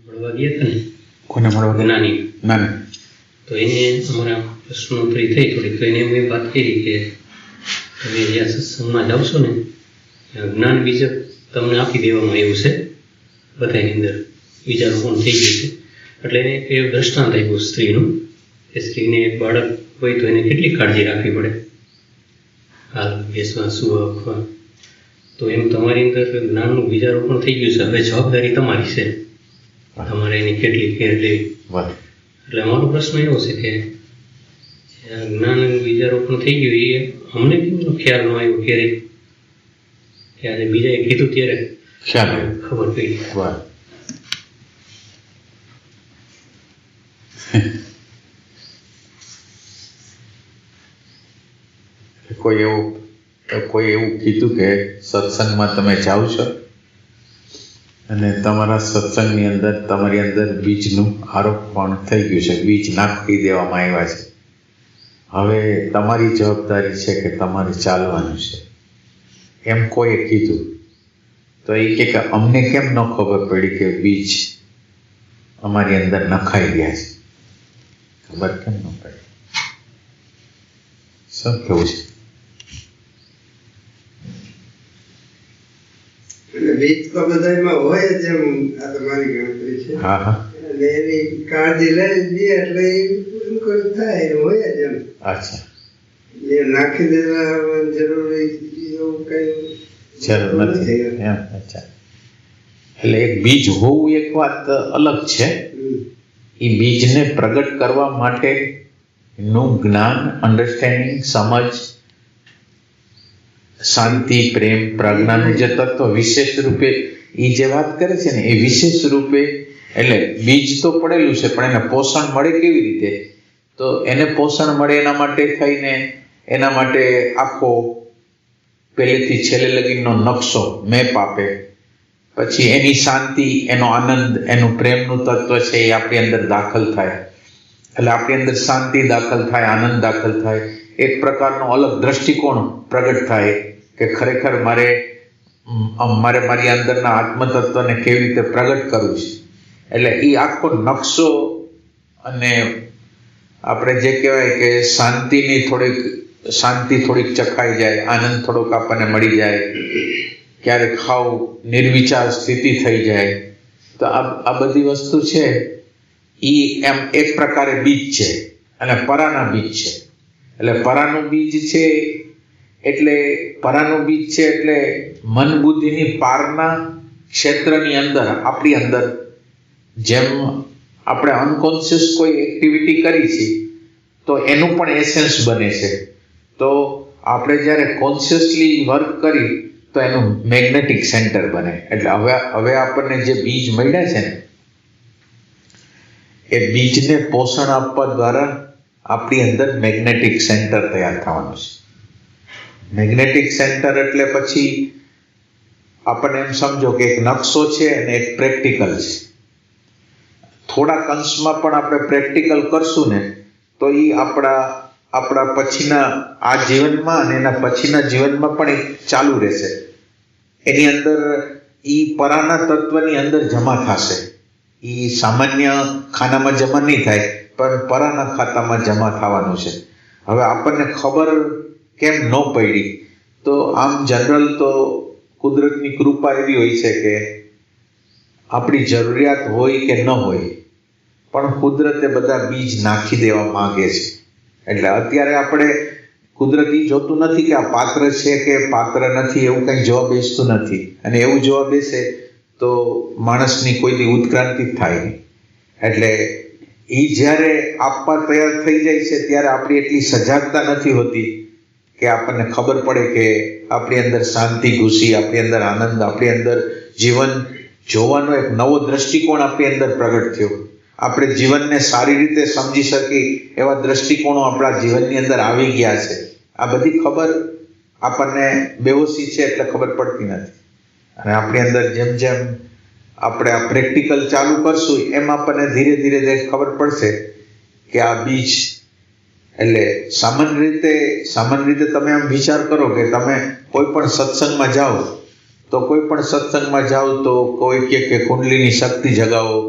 મળવા ગયા હતા ને, કોને મળવા? નાની. નાની. તો એને અમારા પ્રશ્નોત્તરી થઈ થોડીક, તો એને એમ વાત કરી કે તમે જ્યાં સત્સંગમાં જાઓ છો ને ત્યાં જ્ઞાન બીજ તમને આપી દેવામાં આવ્યું છે બધાની અંદર, બીજારોપણ થઈ ગયું છે. એટલે એને એ દ્રષ્ટાંત આપ્યું સ્ત્રીનું, એ સ્ત્રીને એક બાળક હોય તો એને કેટલી કાળજી રાખવી પડે, હાલ બેસવા સુવા ઉઠવા. તો એમ તમારી અંદર જ્ઞાનનું બીજારોપણ થઈ ગયું છે, હવે જવાબદારી તમારી છે, તમારે એની કેટલી કેર લેવી. એટલે અમારો પ્રશ્ન એવો છે કે જ્ઞાન બીજારોપણ થઈ ગયું એ અમને કેમ ખ્યાલ ન આવ્યો ક્યારેય, ત્યારે બીજાએ કીધું ત્યારે ખબર પડી. કોઈ એવું કીધું કે સત્સંગમાં તમે જાઓ છો અને તમારા સત્સંગની અંદર તમારી અંદર બીજનું આરોપણ થઈ ગયું છે, બીજ નાખી દેવામાં આવ્યા છે, હવે તમારી જવાબદારી છે કે તમારે ચાલવાનું છે, એમ કોઈએ કીધું તો એ કે અમને કેમ ન ખબર પડી કે બીજ અમારી અંદર નખાઈ ગયા છે, ખબર કેમ ન પડી? શું કેવું છે? બીજ તો બધામાં હોય જ, એમ આ તમારી ગણતરી છે. અને એની કાળજી લઈ દઈએ એટલે અંકુર થાય, હોય જ એમ. અચ્છા, એ નાખી દેવા જરૂરી એવું કઈ જરૂર નથી એમ. અચ્છા, એટલે એક બીજ હોવું એક વાત અલગ છે, એ બીજને પ્રગટ કરવા માટે નું જ્ઞાન, અન્ડરસ્ટેન્ડિંગ, સમજ, શાંતિ, પ્રેમ, પ્રજ્ઞાનું જે તત્વ વિશેષ રૂપે એ જે વાત કરે છે ને, એ વિશેષ રૂપે, એટલે બીજ તો પડેલું છે પણ એને પોષણ મળે કેવી રીતે? તો એને પોષણ મળે એના માટે થઈને એના માટે આખો પહેલેથી છેલ્લે લગીનો નકશો, મેપ આપે, પછી એની શાંતિ, એનો આનંદ, એનું પ્રેમનું તત્વ છે એ આપણી અંદર દાખલ થાય, એટલે આપણી અંદર શાંતિ દાખલ થાય, આનંદ દાખલ થાય, એક પ્રકારનો અલગ દ્રષ્ટિકોણ પ્રગટ થાય કે ખરેખર મારે મારી અંદરના આત્મતત્વને કેવી રીતે પ્રગટ કરવું છે. એટલે એ આખો નકશો, અને આપણે જે કહેવાય કે શાંતિ થોડીક ચખાઈ જાય, આનંદ થોડોક આપણને મળી જાય, ક્યારેક ખાવ નિર્વિચાર સ્થિતિ થઈ જાય, તો આ બધી વસ્તુ છે એ એમ એક પ્રકારે બીજ છે અને પરાના બીજ છે. એટલે પરાનું બીજ છે એટલે મન બુદ્ધિની પારના ક્ષેત્રની અંદર, આપણી અંદર જેમ આપણે અનકોન્શિયસ કોઈ એક્ટિવિટી કરી છે તો એનું પણ એસેન્સ બને છે, તો આપણે જ્યારે કોન્શિયસલી વર્ક કરી તો એનું મેગ્નેટિક સેન્ટર બને. એટલે હવે આપણને જે બીજ મળ્યા છે ને, એ બીજને પોષણ આપવા દ્વારા આપણી અંદર મેગ્નેટિક સેન્ટર તૈયાર થવાનું છે. મેગ્નેટિક સેન્ટર એટલે પછી આપણને એમ સમજો કે એક નકશો છે અને એક પ્રેક્ટિકલ છે. થોડાક અંશમાં પણ આપણે પ્રેક્ટિકલ કરશું ને તો એ આપણા પછીના આ જીવનમાં અને એના પછીના જીવનમાં પણ એ ચાલુ રહેશે. એની અંદર એ પરાના તત્વની અંદર જમા થશે. એ સામાન્ય ખાનામાં જમા નહીં થાય, પણ પરાના ખાતામાં જમા થવાનું છે. હવે આપણને ખબર કેમ ન પડી? તો આમ જનરલ તો કુદરતની કૃપા એવી હોય છે કે આપણી જરૂરિયાત હોય કે ન હોય પણ કુદરતે બધા બીજ નાખી દેવા માંગે છે. એટલે અત્યારે આપણે કુદરતી જોતું નથી કે આ પાત્ર છે કે પાત્ર નથી, એવું કંઈ જોવા બેસતું નથી. અને એવું જોવા બેસે તો માણસની કોઈની ઉત્ક્રાંતિ થાય નહીં. એટલે એ જ્યારે આપવા તૈયાર થઈ જાય છે ત્યારે આપણી એટલી સજાગતા નથી હોતી કે આપણને ખબર પડે કે આપણી અંદર શાંતિ ઘૂસી, આપણી અંદર આનંદ, આપણી અંદર જીવન જોવાનો એક નવો દ્રષ્ટિકોણ આપણી અંદર પ્રગટ થયો. આપણે જીવનને સારી રીતે સમજી શકીએ એવા દ્રષ્ટિકોણો આપણા જીવનની અંદર આવી ગયા છે. આ બધી ખબર આપણને બેહોશી છે એટલે ખબર પડતી નથી. અને આપણી અંદર જેમ જેમ આપણે આ પ્રેક્ટિકલ ચાલુ કરશું એમ આપણને ધીરે ધીરે ખબર પડશે કે આ બીજ, એટલે સામાન્ય રીતે તમે આમ વિચાર કરો કે તમે કોઈ પણ સત્સંગમાં જાઓ તો કોઈ કે કુંડલીની શક્તિ જગાવો,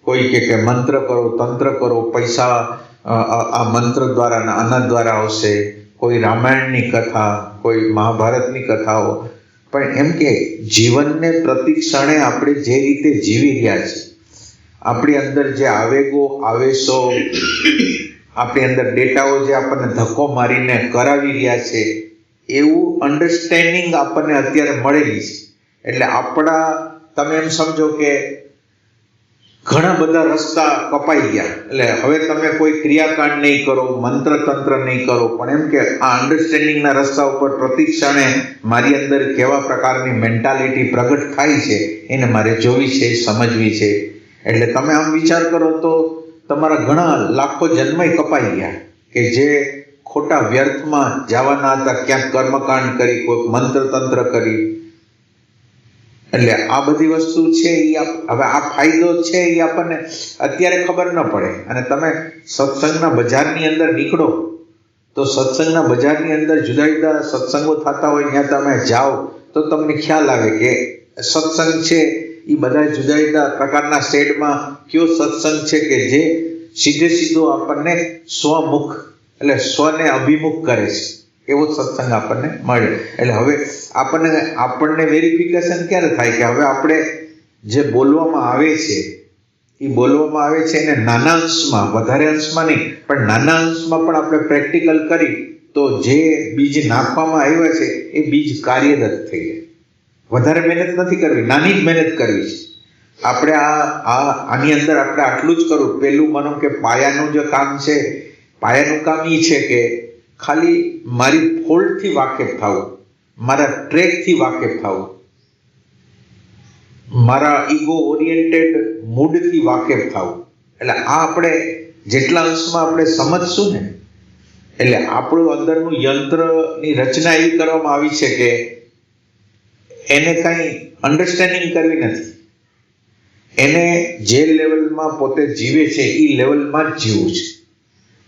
કોઈ કે મંત્ર કરો, તંત્ર કરો, પૈસા આ મંત્ર દ્વારા અને આના દ્વારા આવશે, કોઈ રામાયણની કથા, કોઈ મહાભારતની કથાઓ. પણ એમ કે જીવનને પ્રતિ ક્ષણે આપણે જે રીતે જીવી રહ્યા છીએ, આપણી અંદર જે આવેગો, આવેશો, આપણી અંદર ડેટાઓ જે આપણને ધક્કો મારીને કરાવી રહ્યા છે, એવું અન્ડરસ્ટેન્ડિંગ આપણને અત્યારે મળેલી છે. એટલે આપણા, તમે એમ સમજો કે ઘણા બધા રસ્તા કપાઈ ગયા. એટલે હવે તમે કોઈ ક્રિયાકાંડ નહીં કરો, મંત્ર તંત્ર નહીં કરો, પણ એમ કે આ અન્ડરસ્ટેન્ડિંગના રસ્તા ઉપર પ્રતિ ક્ષણે મારી અંદર કેવા પ્રકારની મેન્ટાલિટી પ્રગટ થાય છે એને મારે જોવી છે, સમજવી છે. એટલે તમે આમ વિચાર કરો તો તમારા ઘણા લાખો જન્મય કપાઈ ગયા કે જે ખોટા વ્યર્થમાં જવાના હતા, ક્યાંક કર્મકાંડ કરી, કોઈ મંત્ર તંત્ર કરી. એટલે આ બધી વસ્તુ છે એ હવે આ ફાયદો છે એ આપણને અત્યારે ખબર ન પડે. અને તમે સત્સંગના બજારની અંદર નીકળો તો સત્સંગના બજારની અંદર જુદા જુદા સત્સંગો થતા હોય, ત્યાં તમે જાઓ તો તમને ખ્યાલ આવે કે સત્સંગ છે એ બધા જુદા જુદા પ્રકારના શેડમાં કયો સત્સંગ છે કે જે સીધે સીધો આપણને સ્વમુખ, એટલે સ્વને અભિમુખ કરે છે, એવો સત્સંગ આપણને મળે. એટલે હવે આપણને વેરિફિકેશન ક્યારે થાય કે હવે આપણે જે બોલવામાં આવે છે એને નાના અંશમાં, વધારે અંશમાં નહીં પણ નાના અંશમાં પણ આપણે પ્રેક્ટિકલ કરી તો જે બીજ નાખવામાં આવ્યા છે એ બીજ કાર્યરત થઈ જાય. વધારે મહેનત નથી કરવી, નાની જ મહેનત કરવી છે. આપણે આની અંદર આપણે આટલું જ કરવું. પેલું માનો કે પાયાનું જે કામ છે, પાયાનું કામ એ છે કે ખાલી મારી ફોલ્ટથી વાકેફ થવું, મારા ટ્રેકથી વાકેફ થવું, મારા ઈગો ઓરિએન્ટેડ મૂડથી વાકેફ થવું. એટલે આ આપણે જેટલા અંશમાં આપણે સમજશું ને, એટલે આપણું અંદરનું યંત્રની રચના એવી કરવામાં આવી છે કે એને કંઈ અન્ડરસ્ટેન્ડિંગ કરવી નથી. એને જે લેવલમાં પોતે જીવે છે એ લેવલમાં જ જીવવું છે.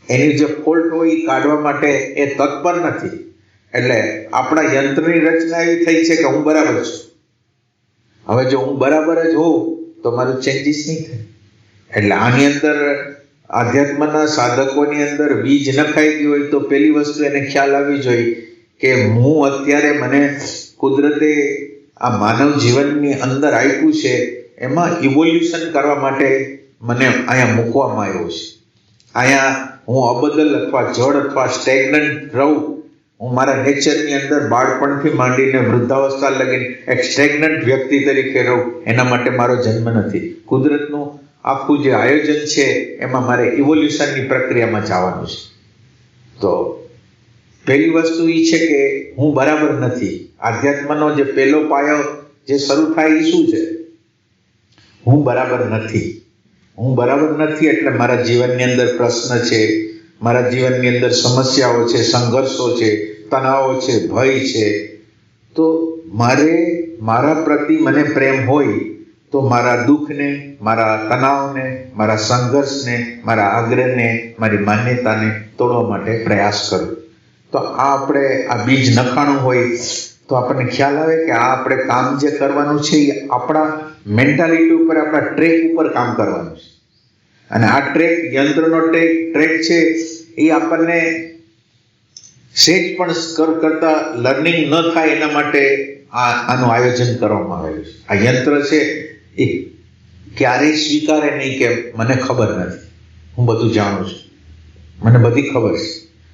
એની જે ફોલ્ટ હોય એ કાઢવા માટે એ તત્પર નથી. એટલે આપણા યંત્રની રચના એવી થઈ છે કે હું બરાબર છું. હવે જો હું બરાબર જ હોઉં તો મારું ચેન્જીસ નહીં થાય. એટલે આની અંદર આધ્યાત્મના સાધકોની અંદર બીજ નખાઈ ગયું હોય તો પહેલી વસ્તુ એને ખ્યાલ આવવી જોઈએ કે હું અત્યારે મને કુદરતે આ માનવ જીવનની અંદર આપ્યું છે, એમાં ઇવોલ્યુશન કરવા માટે મને અહીંયા મૂકવામાં આવ્યો છે. અહીંયા હું અબદલ અથવા જડ અથવા સ્ટેગ્નન્ટ રહું, હું મારા નેચરની અંદર બાળપણથી માંડીને વૃદ્ધાવસ્થા લગીને એક સ્ટેગ્નન્ટ વ્યક્તિ તરીકે રહું, એના માટે મારો જન્મ નથી. કુદરતનું આખું જે આયોજન છે એમાં મારે ઇવોલ્યુશનની પ્રક્રિયામાં જવાનું છે. તો પહેલી વસ્તુ એ છે કે હું બરાબર નથી. આધ્યાત્મનો જે પહેલો પાયો જે શરૂ થાય એ શું છે? હું બરાબર નથી. હું બરાબર નથી એટલે મારા જીવનની અંદર પ્રશ્ન છે, મારા જીવનની અંદર સમસ્યાઓ છે, સંઘર્ષો છે, તણાવો છે, ભય છે. તો મારા પ્રતિ મને પ્રેમ હોય તો મારા દુઃખને, મારા તણાવને, મારા સંઘર્ષને, મારા આગ્રહને, મારી માન્યતાને તોડવા માટે પ્રયાસ કરું. તો આપણે આ બીજ નખાણું હોય તો આપણને ખ્યાલ આવે કે આ આપણે કામ જે કરવાનું છે એ આપણા મેન્ટાલિટી ઉપર, આપણા ટ્રેક ઉપર કામ કરવાનું છે. અને આ ટ્રેક, યંત્રનો ટ્રેક છે એ આપણને સેજ પણ કરતા લર્નિંગ ન થાય એના માટે આનું આયોજન કરવામાં આવેલું છે. આ યંત્ર છે એ ક્યારેય સ્વીકારે નહીં કે મને ખબર નથી, હું બધું જાણું છું, મને બધી ખબર છે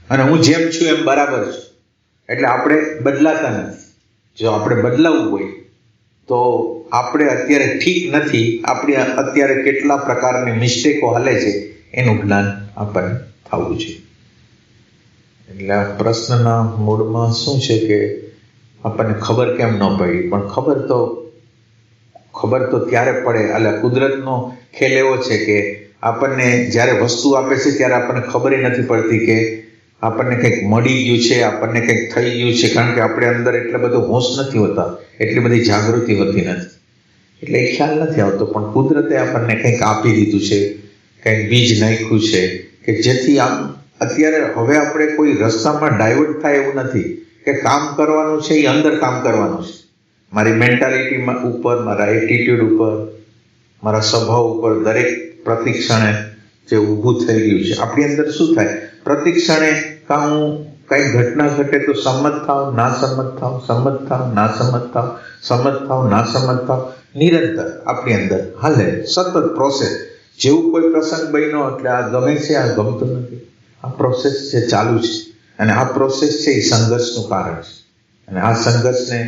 અને હું જેમ છું એમ બરાબર છું. એટલે આપણે બદલાતા નથી. જો આપણે બદલાવવું હોય તો આપણે અત્યારે ઠીક નથી, આપણે અત્યારે કેટલા પ્રકારની મિસ્ટેકો હાલે છે એનું જ્ઞાન આપણને થવું છે. એટલે આ પ્રશ્નના મૂળમાં શું છે કે આપણને ખબર કેમ ન પડી? પણ ખબર તો ત્યારે પડે. એટલે કુદરતનો ખેલ એવો છે કે આપણને જ્યારે વસ્તુ આપે છે ત્યારે આપણને ખબર નથી પડતી કે આપણને કંઈક મળી ગયું છે, આપણને કંઈક થઈ ગયું છે, કારણ કે આપણે અંદર એટલો બધો હોશ નથી હોતા, એટલી બધી જાગૃતિ હોતી નથી, એટલે એ ખ્યાલ નથી આવતો. પણ કુદરતે આપણને કંઈક આપી દીધું છે, કંઈક બીજ નાખ્યું છે કે જેથી આમ અત્યારે હવે આપણે કોઈ રસ્તામાં ડાયવર્ટ થાય એવું નથી કે કામ કરવાનું છે એ અંદર કામ કરવાનું છે. મારી મેન્ટાલિટીમાં ઉપર, મારા એટીટ્યુડ ઉપર, મારા સ્વભાવ ઉપર, દરેક પ્રતિક્ષણે જે ઊભું થઈ રહ્યું છે આપણી અંદર શું થાય? પ્રતિક્ષણે કાં હું કઈ ઘટના ઘટે તો સંમત થાવ, ના સંમત થાવ, સંમત થાવ, ના સંમત થાવ, સંમત થાવ, ના સંમત થાવ, નિરંતર આપણી અંદર હાલે સતત પ્રોસેસ. જેવું કોઈ પ્રસંગ બન્યો એટલે આ ગમે છે, આ ગમતું નથી, આ પ્રોસેસ છે ચાલુ છે. અને આ પ્રોસેસ છે એ સંઘર્ષનું કારણ છે. અને આ સંઘર્ષને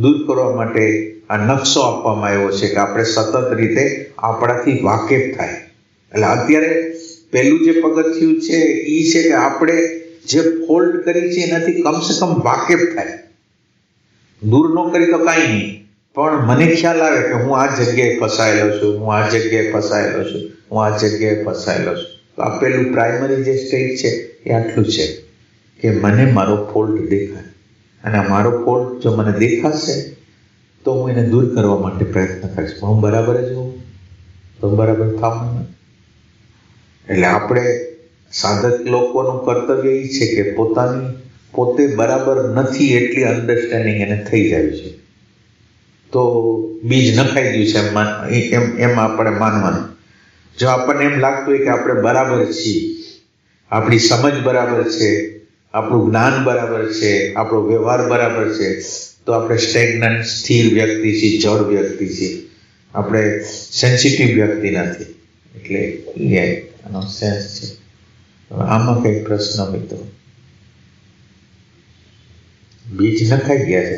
દૂર કરવા માટે આ નકશો આપવામાં આવ્યો છે કે આપણે સતત રીતે આપણાથી વાકેફ થાય. એટલે અત્યારે પહેલું જે પગથિયું છે એ છે કે આપણે જે ફોલ્ટ કરી છે એનાથી કમસે કમ વાકેફ થાય. દૂર ન કરી તો કાંઈ નહીં, પણ મને ખ્યાલ આવે કે હું આ જગ્યાએ ફસાયેલો છું, હું આ જગ્યાએ ફસાયેલો છું, હું આ જગ્યાએ ફસાયેલો છું. તો આ પેલું પ્રાઇમરી જે સ્ટેજ છે એ આટલું છે કે મને મારો ફોલ્ટ દેખાય. અને આ મારો ફોલ્ટ જો મને દેખાશે તો હું એને દૂર કરવા માટે પ્રયત્ન કરીશ. હું બરાબર જ હોઉં તો બરાબર થવાનું. એટલે આપણે સાધક લોકોનું કર્તવ્ય એ છે કે પોતે બરાબર નથી એટલી અન્ડરસ્ટેન્ડિંગ એને થઈ જાય છે. તો બીજ નખાઈ ગયું છે એમ આપણે માનવાનું. જો આપણને એમ લાગતું હોય કે આપણે બરાબર છીએ, આપણી સમજ બરાબર છે, આપણું જ્ઞાન બરાબર છે, આપણો વ્યવહાર બરાબર છે, તો આપણે સ્ટેગ્નન્ટ સ્થિર વ્યક્તિ છીએ, જડ વ્યક્તિ છીએ, આપણે સેન્સિટિવ વ્યક્તિ નથી. એટલે એ આનો સેન્સ છે. આમાં કંઈક પ્રશ્ન મિત્રો? બીજ નખાઈ ગયા છે,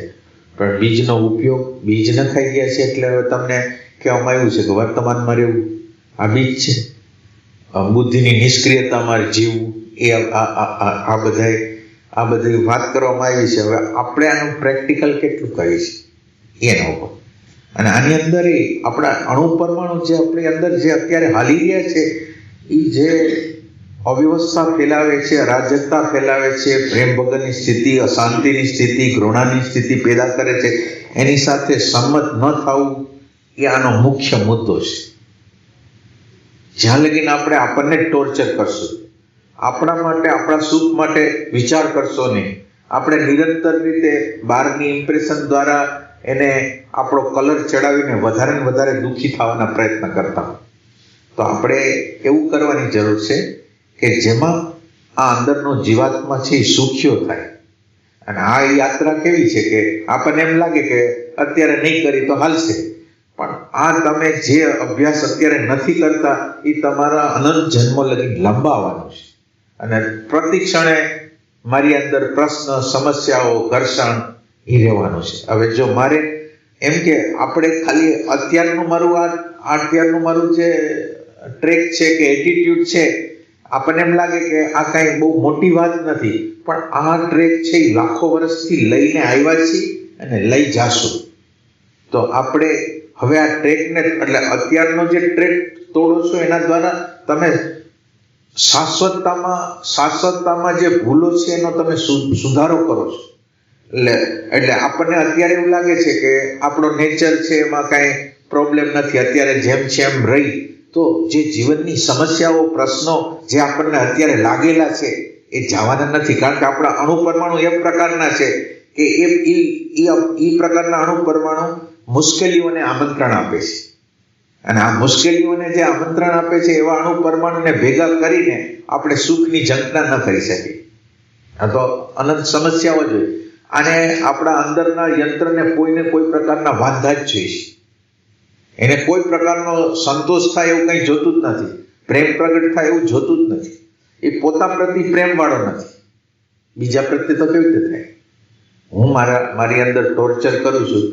પણ બીજનો ઉપયોગ, બીજ નખાઈ ગયા છે એટલે હવે તમને કહેવામાં આવ્યું છે કે વર્તમાનમાં રહેવું આ બીજ છે. બુદ્ધિની નિષ્ક્રિયતામાં જીવવું એ આ બધી વાત કરવામાં આવી છે. હવે આપણે આનું પ્રેક્ટિકલ કેટલું કરીશું એના ઉપર. અને આની અંદર આપણા અણુ પરમાણુ જે આપણી અંદર જે અત્યારે હાલી રહ્યા છે એ જે અવ્યવસ્થા ફેલાવે છે, અરાજકતા ફેલાવે છે, પ્રેમ વગરની સ્થિતિ, અશાંતિની સ્થિતિ, ઘૃણાની સ્થિતિ પેદા કરે છે, એની સાથે સંમત ન થવું એ આનો મુખ્ય મુદ્દો છે. જ્યાં લગીને આપણે આપણને જ ટોર્ચર કરશું, આપણા માટે, આપણા સુખ માટે વિચાર કરશો નહીં, આપણે નિરંતર રીતે બહારની ઇમ્પ્રેશન દ્વારા એને આપણો કલર ચડાવીને વધારે ને વધારે દુઃખી થવાના પ્રયત્ન કરતા, તો આપણે એવું કરવાની જરૂર છે કે જેમાં આ અંદરનો જીવાત્મા છે એ સુખ્યો થાય. અને આ યાત્રા કેવી છે કે આપણને એમ લાગે કે અત્યારે નહીં કરી તો હાલશે, પણ આ તમે જે અભ્યાસ અત્યારે નથી કરતા એ તમારા અનંત જન્મો લગી લંબાવવાનું છે. અને પ્રતિક્ષણે મારી અંદર પ્રશ્ન, સમસ્યાઓ, ઘર્ષણ એ રહેવાનું છે. હવે જો મારે એમ કે આપણે ખાલી અત્યારનું મારું જે ટ્રેક છે કે એટીટ્યુડ છે, આપણને એમ લાગે કે આ કાંઈ બહુ મોટી વાત નથી, પણ આ ટ્રેક છે એ લાખો વર્ષથી લઈને આવ્યા છીએ અને લઈ જાશું. તો આપણે હવે આ ટ્રેકને, એટલે અત્યારનો જે ટ્રેક તોડો છો એના દ્વારા તમે શાશ્વતતામાં જે ભૂલો છે એનો તમે સુધારો કરો છો. એટલે આપણને અત્યારે એવું લાગે છે કે આપણો નેચર છે એમાં કાંઈ પ્રોબ્લેમ નથી, અત્યારે જેમ છે એમ રહી. તો જે જીવનની સમસ્યાઓ, પ્રશ્નો જે આપણને અત્યારે લાગેલા છે એ જવાના નથી. કારણ કે આપણા અણુ પરમાણુ એ પ્રકારના છે કે એ પ્રકારના અણુ પરમાણુ મુશ્કેલીઓને આમંત્રણ આપે છે. અને આ મુશ્કેલીઓને જે આમંત્રણ આપે છે એવા અણુ પરમાણુને ભેગા કરીને આપણે સુખની ઝંખના ન કરી શકીએ. આ તો અનંત સમસ્યાઓ જોઈએ. અને આપણા અંદરના યંત્રને કોઈને કોઈ પ્રકારના વાંધા જ જોઈએ છે. એને કોઈ પ્રકારનો સંતોષ થાય એવું કંઈ જોતું જ નથી, પ્રેમ પ્રગટ થાય એવું જોતું જ નથી. એ પોતા પ્રત્યે પ્રેમવાળો નથી, બીજા પ્રત્યે તો કેવી રીતે થાય? હું મારી અંદર ટોર્ચર કરું છું,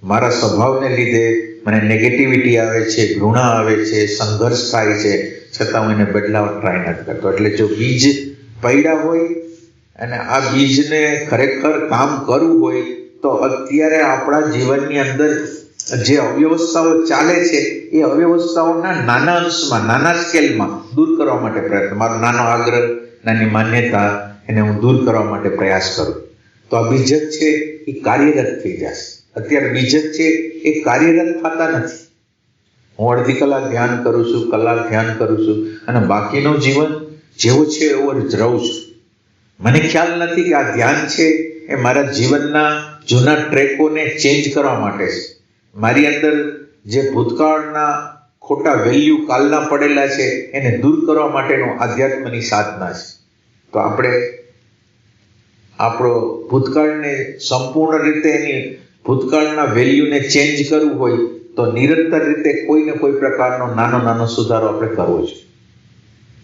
મારા સ્વભાવને લીધે મને નેગેટિવિટી આવે છે, ઘૃણા આવે છે, સંઘર્ષ થાય છે, છતાં હું એને બદલાવ ટ્રાય નથી કરતો. એટલે જો બીજ પડ્યા હોય અને આ બીજને ખરેખર કામ કરવું હોય તો અત્યારે આપણા જીવનની અંદર જે અવ્યવસ્થાઓ ચાલે છે એ અવ્યવસ્થાઓના નાના અંશમાં, નાના સ્કેલમાં દૂર કરવા માટે પ્રયત્ન, મારો નાનો આગ્રહ, નાની માન્યતા, એને હું દૂર કરવા માટે પ્રયાસ કરું. તો આ બીજક છે એ કાર્યરત થઈ જશે. અત્યારે બીજક છે એ કાર્યરત થતા નથી. હું અડધી કલાક ધ્યાન કરું છું, કલાક ધ્યાન કરું છું અને બાકીનું જીવન જેવું છે એવો જ રહું છું. મને ખ્યાલ નથી કે આ ધ્યાન છે એ મારા જીવનના જૂના ટ્રેકોને ચેન્જ કરવા માટે છે. મારી અંદર જે ભૂતકાળના ખોટા વેલ્યુ કાલના પડેલા છે એને દૂર કરવા માટેનો આધ્યાત્મની સાધના છે. તો આપણે આપણો ભૂતકાળને સંપૂર્ણ રીતે એની ભૂતકાળના વેલ્યુને ચેન્જ કરવું હોય તો નિરંતર રીતે કોઈ ને કોઈ પ્રકારનો નાનો નાનો સુધારો આપણે કરવો છે.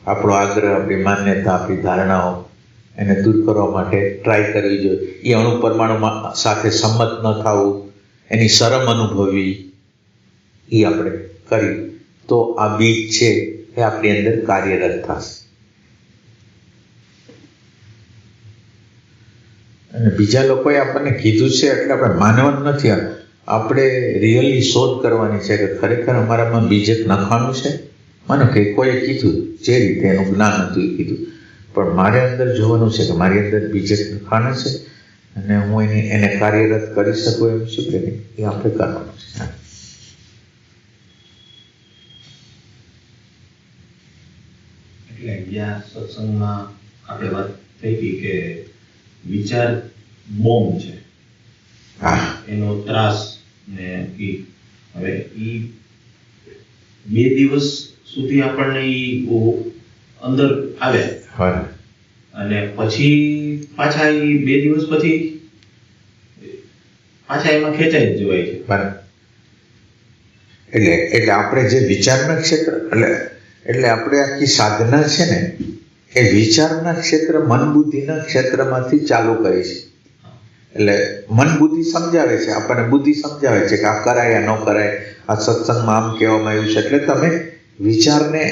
આપણો આગ્રહ, આપણી માન્યતા, આપણી ધારણાઓ એને દૂર કરવા માટે ટ્રાય કરવી જોઈએ. એ અણુ પરમાણુ સાથે સંમત ન થવું, એની શરમ અનુભવવી, એ આપણે કરી તો આ બીજ છે એ આપણી અંદર કાર્યરત થશે. અને બીજા લોકોએ આપણને કીધું છે એટલે આપણે માનવાનું નથી. આપણે રિયલી શોધ કરવાની છે કે ખરેખર અમારામાં બીજક નખાનું છે. માનો કે કોઈએ કીધું જે રીતે એનું જ્ઞાન હતું એ કીધું, પણ મારે અંદર જોવાનું છે કે મારી અંદર બીજક નખાના છે અને હું એને કાર્યરત કરી શકું એમ છું કે નહીં, એ આપણે કરવાનું છે. એટલે ગયા સત્સંગમાં આપણે વાત થઈ હતી કે વિચાર બોમ્બ છે, એનો ત્રાસ ને હવે ઈ 2 દિવસ સુધી આપણને ઈ અંદર આવે અને પછી પાછા ઈ 2 દિવસ પછી પાછા એમાં ખેંચાઈ જ જવાય છે. એટલે આપણે જે વિચારના ક્ષેત્ર એટલે આપણે આખી સાધના છે ને એ વિચારના ક્ષેત્ર, મન બુદ્ધિના ક્ષેત્રમાંથી ચાલુ કરી છે. એટલે મન બુદ્ધિ સમજાવે છે, આપણને બુદ્ધિ સમજાવે છે કે આ કરાય, આ ન કરાય, આ સત્સંગમાં આમ કહેવામાં આવ્યું છે. એટલે તમે વિચારો ને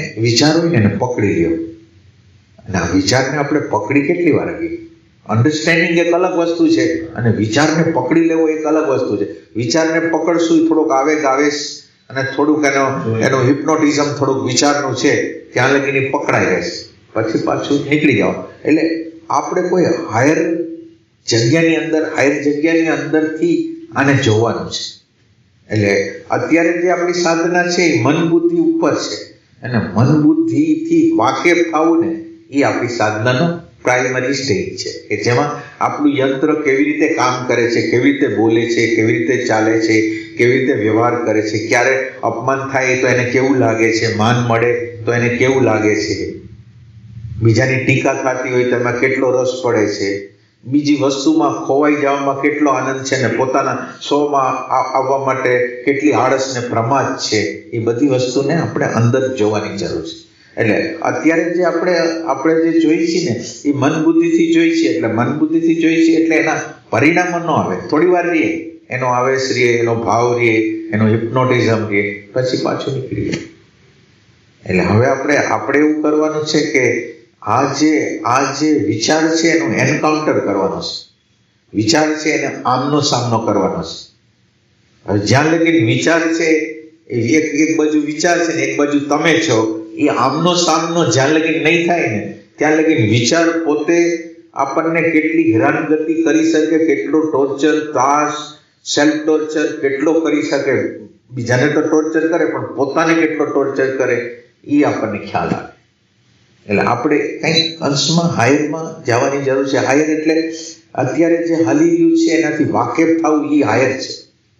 એને પકડી લ્યો. અને આ વિચારને આપણે પકડી કેટલી વાર ગઈ? અન્ડરસ્ટેન્ડિંગ એક અલગ વસ્તુ છે અને વિચારને પકડી લેવો એક અલગ વસ્તુ છે. વિચારને પકડશું થોડોક આવેગ આવેશ અને થોડુંક એનું હિપ્નોટિઝમ થોડુંક વિચારનું છે ત્યાં લગીને પકડાઈ રહેશે, પછી પાછું નીકળી જાવ. એટલે આપણે કોઈ હાયર જગ્યાની અંદરથી આને જોવાનું છે. એટલે અત્યારે જે આપણી સાધના છે એ મન બુદ્ધિ ઉપર છે અને મન બુદ્ધિથી વાકેફ થવું ને એ આપણી સાધનાનો પ્રાઇમરી સ્ટેજ છે કે જેમાં આપણું યંત્ર કેવી રીતે કામ કરે છે, કેવી રીતે બોલે છે, કેવી રીતે ચાલે છે, કેવી રીતે વ્યવહાર કરે છે, ક્યારે અપમાન થાય તો એને કેવું લાગે છે, માન મળે તો એને કેવું લાગે છે, બીજાની ટીકા થતી હોય તો એમાં કેટલો રસ પડે છે, બીજી વસ્તુમાં ખોવાઈ જવામાં કેટલો આનંદ છે ને પોતાના શોમાં આવવા માટે કેટલી આળસ ને પ્રમાદ છે, એ બધી વસ્તુને આપણે અંદર જોવાની જરૂર છે. એટલે અત્યારે જે આપણે જે જોઈ છીએ ને એ મન બુદ્ધિથી જોઈ છીએ. એટલે મન બુદ્ધિથી જોઈ છીએ એટલે એના પરિણામો ન આવે, થોડી વાર રહીએ, એનો આવેશ રહીએ, એનો ભાવ રહીએ, એનો હિપ્નોટિઝમ રહીએ, પછી પાછું નીકળી જાય. એટલે હવે આપણે એવું કરવાનું છે કે આ જે વિચાર છે એનું એન્કાઉન્ટર કરવાનો છે. વિચાર છે એને આમનો સામનો કરવાનો છે. હવે જ્યાં લગી વિચાર છે એક બાજુ વિચાર છે ને એક બાજુ તમે છો, એ આમનો સામનો જ્યાં લગી નહીં થાય ને ત્યાં લગી વિચાર પોતે આપણને કેટલી હેરાનગતિ કરી શકે, કેટલો ટોર્ચર, ત્રાસ, સેલ્ફ ટોર્ચર કેટલો કરી શકે. બીજાને તો ટોર્ચર કરે પણ પોતાને કેટલો ટોર્ચર કરે એ આપણને ખ્યાલ આવે. એટલે આપણે કંઈક અંશમાં હાયરમાં જવાની જરૂર છે. હાયર એટલે અત્યારે જે હાલી રહ્યું છે એનાથી વાકેફ થવું એ હાયર છે.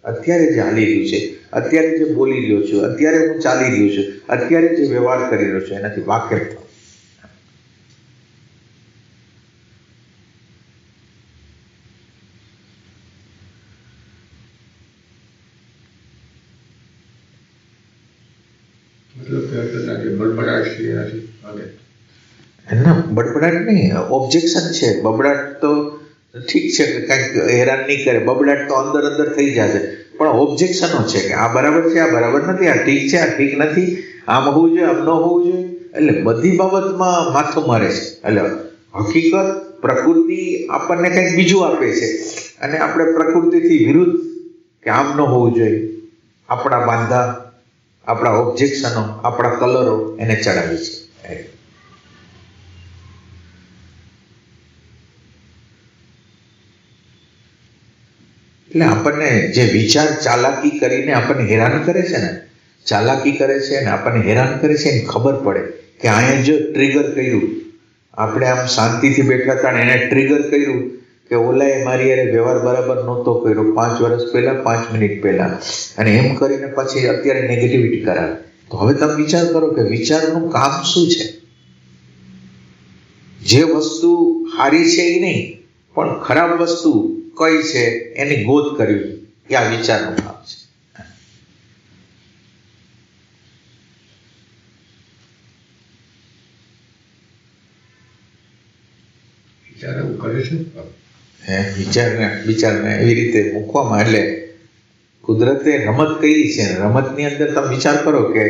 અત્યારે જે હાલી રહ્યું છે, અત્યારે જે બોલી રહ્યો છું, અત્યારે હું ચાલી રહ્યો છું, અત્યારે જે વ્યવહાર કરી રહ્યો છું એનાથી વાકેફ થવું. બડબડાટ નહીં, ઓબ્જેક્શન છે. બબડાટ તો ઠીક છે કે કંઈક હેરાન નહીં કરે, બબડાટ તો અંદર થઈ જશે, પણ ઓબ્જેક્શનો છે કે આ બરાબર છે, આ બરાબર નથી, આ ઠીક છે, આ ઠીક નથી, આમ હોવું જોઈએ, આમ ન હોવું જોઈએ. એટલે બધી બાબતમાં માથું મારે છે. એટલે હકીકત પ્રકૃતિ આપણને કંઈક બીજું આપે છે અને આપણે પ્રકૃતિથી વિરુદ્ધ કે આમ ન હોવું જોઈએ આપણા બાંધા, આપણા ઓબ્જેક્શનો, આપણા કલરો એને ચડાવી છે. એટલે આપણને જે વિચાર ચાલાકી કરીને આપણને હેરાન કરે છે ને, ચાલાકી કરે છે અને આપણને હેરાન કરે છે એની ખબર પડે કે અહીંયા જો ટ્રિગર કર્યું, આપણે આમ શાંતિથી બેઠા હતા ને એને ટ્રિગર કર્યું કે ઓલાએ મારી યારે વ્યવહાર બરાબર નહોતો કર્યો 5 વર્ષ પહેલા, 5 મિનિટ પહેલા, અને એમ કરીને પછી અત્યારે નેગેટિવિટી કરાવે. તો હવે તમે વિચાર કરો કે વિચારનું કામ શું છે? જે વસ્તુ સારી છે એ નહીં, પણ ખરાબ વસ્તુ કઈ છે એની ગોત કરવી, એ આ વિચારનું કામ છે. વિચાર એવું કરે છે વિચારને એવી રીતે મૂકવામાં, એટલે કુદરતે રમત કરી છે. રમતની અંદર તમે વિચાર કરો કે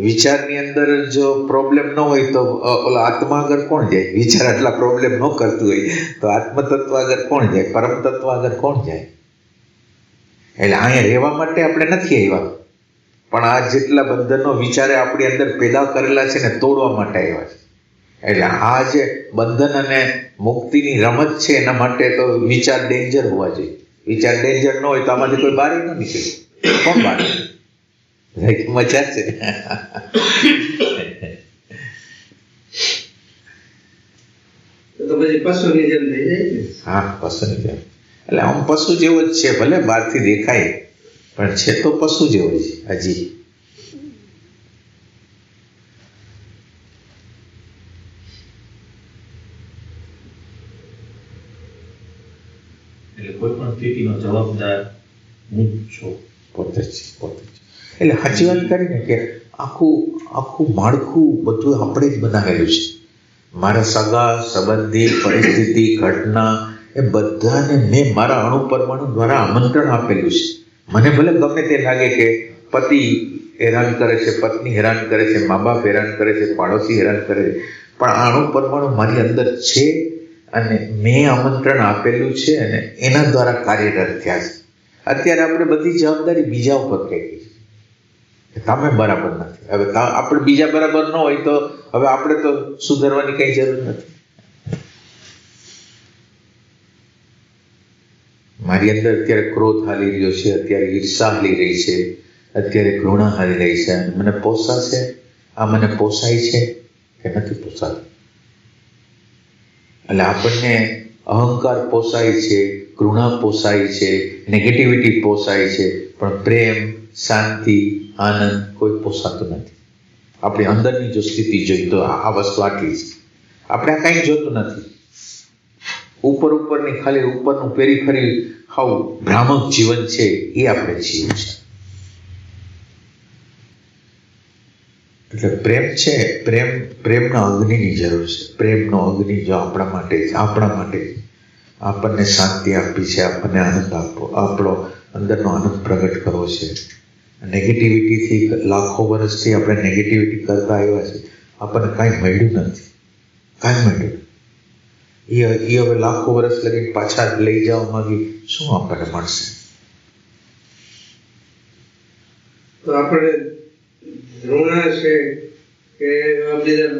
વિચારની અંદર જો પ્રોબ્લેમ ન હોય તો ઓલા આત્મા આગળ કોણ જાય? વિચાર આટલા પ્રોબ્લેમ ન કરતું હોય તો આત્મતત્વ આગળ કોણ જાય? પરમ તત્વ આગળ કોણ જાય? એટલે અહીંયા રહેવા માટે આપણે નથી આવ્યા, પણ આ જેટલા બંધનો વિચારે આપણી અંદર પેદા કરેલા છે ને તોડવા માટે આવ્યા છે. એટલે આ જે બંધન અને મુક્તિની રમત છે એના માટે તો વિચાર ડેન્જર હોવા જોઈએ. વિચાર ડેન્જર ન હોય તો આમાંથી કોઈ બહાર ન નીકળે. કોણ બહાર? મજા છે. તો પછી પશુની જેમ થઈ જાય ને. હા, પશુની જેમ. એટલે આમ પશુ જેવો જ છે, ભલે બહારથી દેખાય પણ છે તો પશુ જેવો જ હજી. એટલે કોઈ પણ સ્થિતિનો જવાબદાર હું જ છું. પોતે જ. એટલે સાચી વાત કરીને કે આખું માળખું બધું આપણે જ બનાવેલું છે. મારા સગા સંબંધી, પરિસ્થિતિ, ઘટના એ બધાને મેં મારા અણુ પરમાણુ દ્વારા આમંત્રણ આપેલું છે. મને ભલે ગમે તે લાગે કે પતિ હેરાન કરે છે, પત્ની હેરાન કરે છે, મા બાપ હેરાન કરે છે, પાડોશી હેરાન કરે છે, પણ આ અણુ પરમાણુ મારી અંદર છે અને મેં આમંત્રણ આપેલું છે અને એના દ્વારા કાર્યરત થયા છે. અત્યારે આપણે બધી જવાબદારી બીજા ઉપર ફેંકી છે. તમે બરાબર નથી. હવે આપણે બીજા બરાબર ન હોય તો હવે આપણે તો સુધારવાની કઈ જરૂર નથી. મારી અંદર અત્યારે ક્રોધ હાલી રહ્યો છે, અત્યારે ઈર્ષા હાલી રહી છે, અત્યારે ઘૃણા હાલી રહી છે. મને પોસાશે? આ મને પોસાય છે કે નથી પોસાતું? એટલે આપણને અહંકાર પોસાય છે, ઘૃણા પોસાય છે, નેગેટિવિટી પોસાય છે, પણ પ્રેમ, શાંતિ, આનંદ કોઈ પોસાતું નથી. આપણી અંદરની જો સ્થિતિ જોઈ તો આ વસ્તુ આટલી છે. આપણે આ કંઈ જોતું નથી. ઉપરની ખાલી ઉપરનું પેરીફરી હાવ ભ્રામક જીવન છે એ આપણે જીવવું છે. એટલે પ્રેમ છે, પ્રેમના અગ્નિની જરૂર છે. પ્રેમનો અગ્નિ જો આપણા માટે આપણને શાંતિ આપી છે, આપણને આનંદ આપણો અંદરનો આનંદ પ્રગટ કરવો છે. નેગેટિવિટીથી લાખો વર્ષથી આપણે નેગેટિવિટી કરતા આવ્યા છે, આપણને કાંઈ મળ્યું નથી. એ હવે લાખો વર્ષ લગી પાછા લઈ જવા માંગી શું આપણને મળશે? તો આપણે ઋણા છે કે બીજા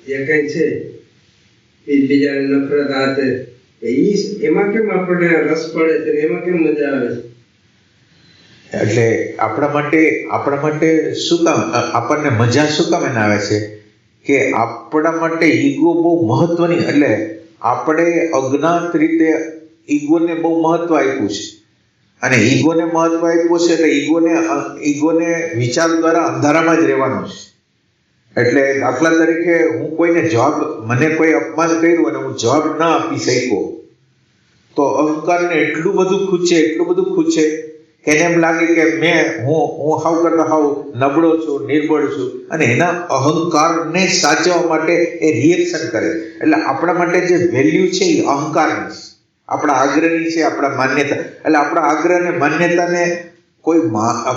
જે કઈ છે બીજાને નફરત હાથે એમાં કેમ આપણને રસ પડે છે, એમાં કેમ મજા આવે છે? એટલે આપણા માટે શું કામ આપણને મજા શું કામ એને આવે છે કે આપણા માટે ઈગો બહુ મહત્વની, એટલે આપણે અજ્ઞાત રીતે ઈગોને બહુ મહત્વ આપ્યું છે. અને ઈગોને મહત્વ આપ્યું છે એટલે ઈગોને વિચાર દ્વારા અંધારામાં જ રહેવાનું છે. એટલે દાખલા તરીકે હું કોઈને મને કોઈ અપમાન કર્યું અને હું જવાબ ના આપી શક્યો તો અહંકારને એટલું બધું ખૂંચે કે એને એમ લાગે કે હું હાવ કરતા હાવ નબળો છું, નિર્બળ છું, અને એના અહંકારને સાચવવા માટે એ રિએક્શન કરે. એટલે આપણા માટે જે વેલ્યુ છે એ અહંકારની છે, આપણા આગ્રહની છે, આપણા માન્યતા. એટલે આપણા આગ્રહ અને માન્યતાને કોઈ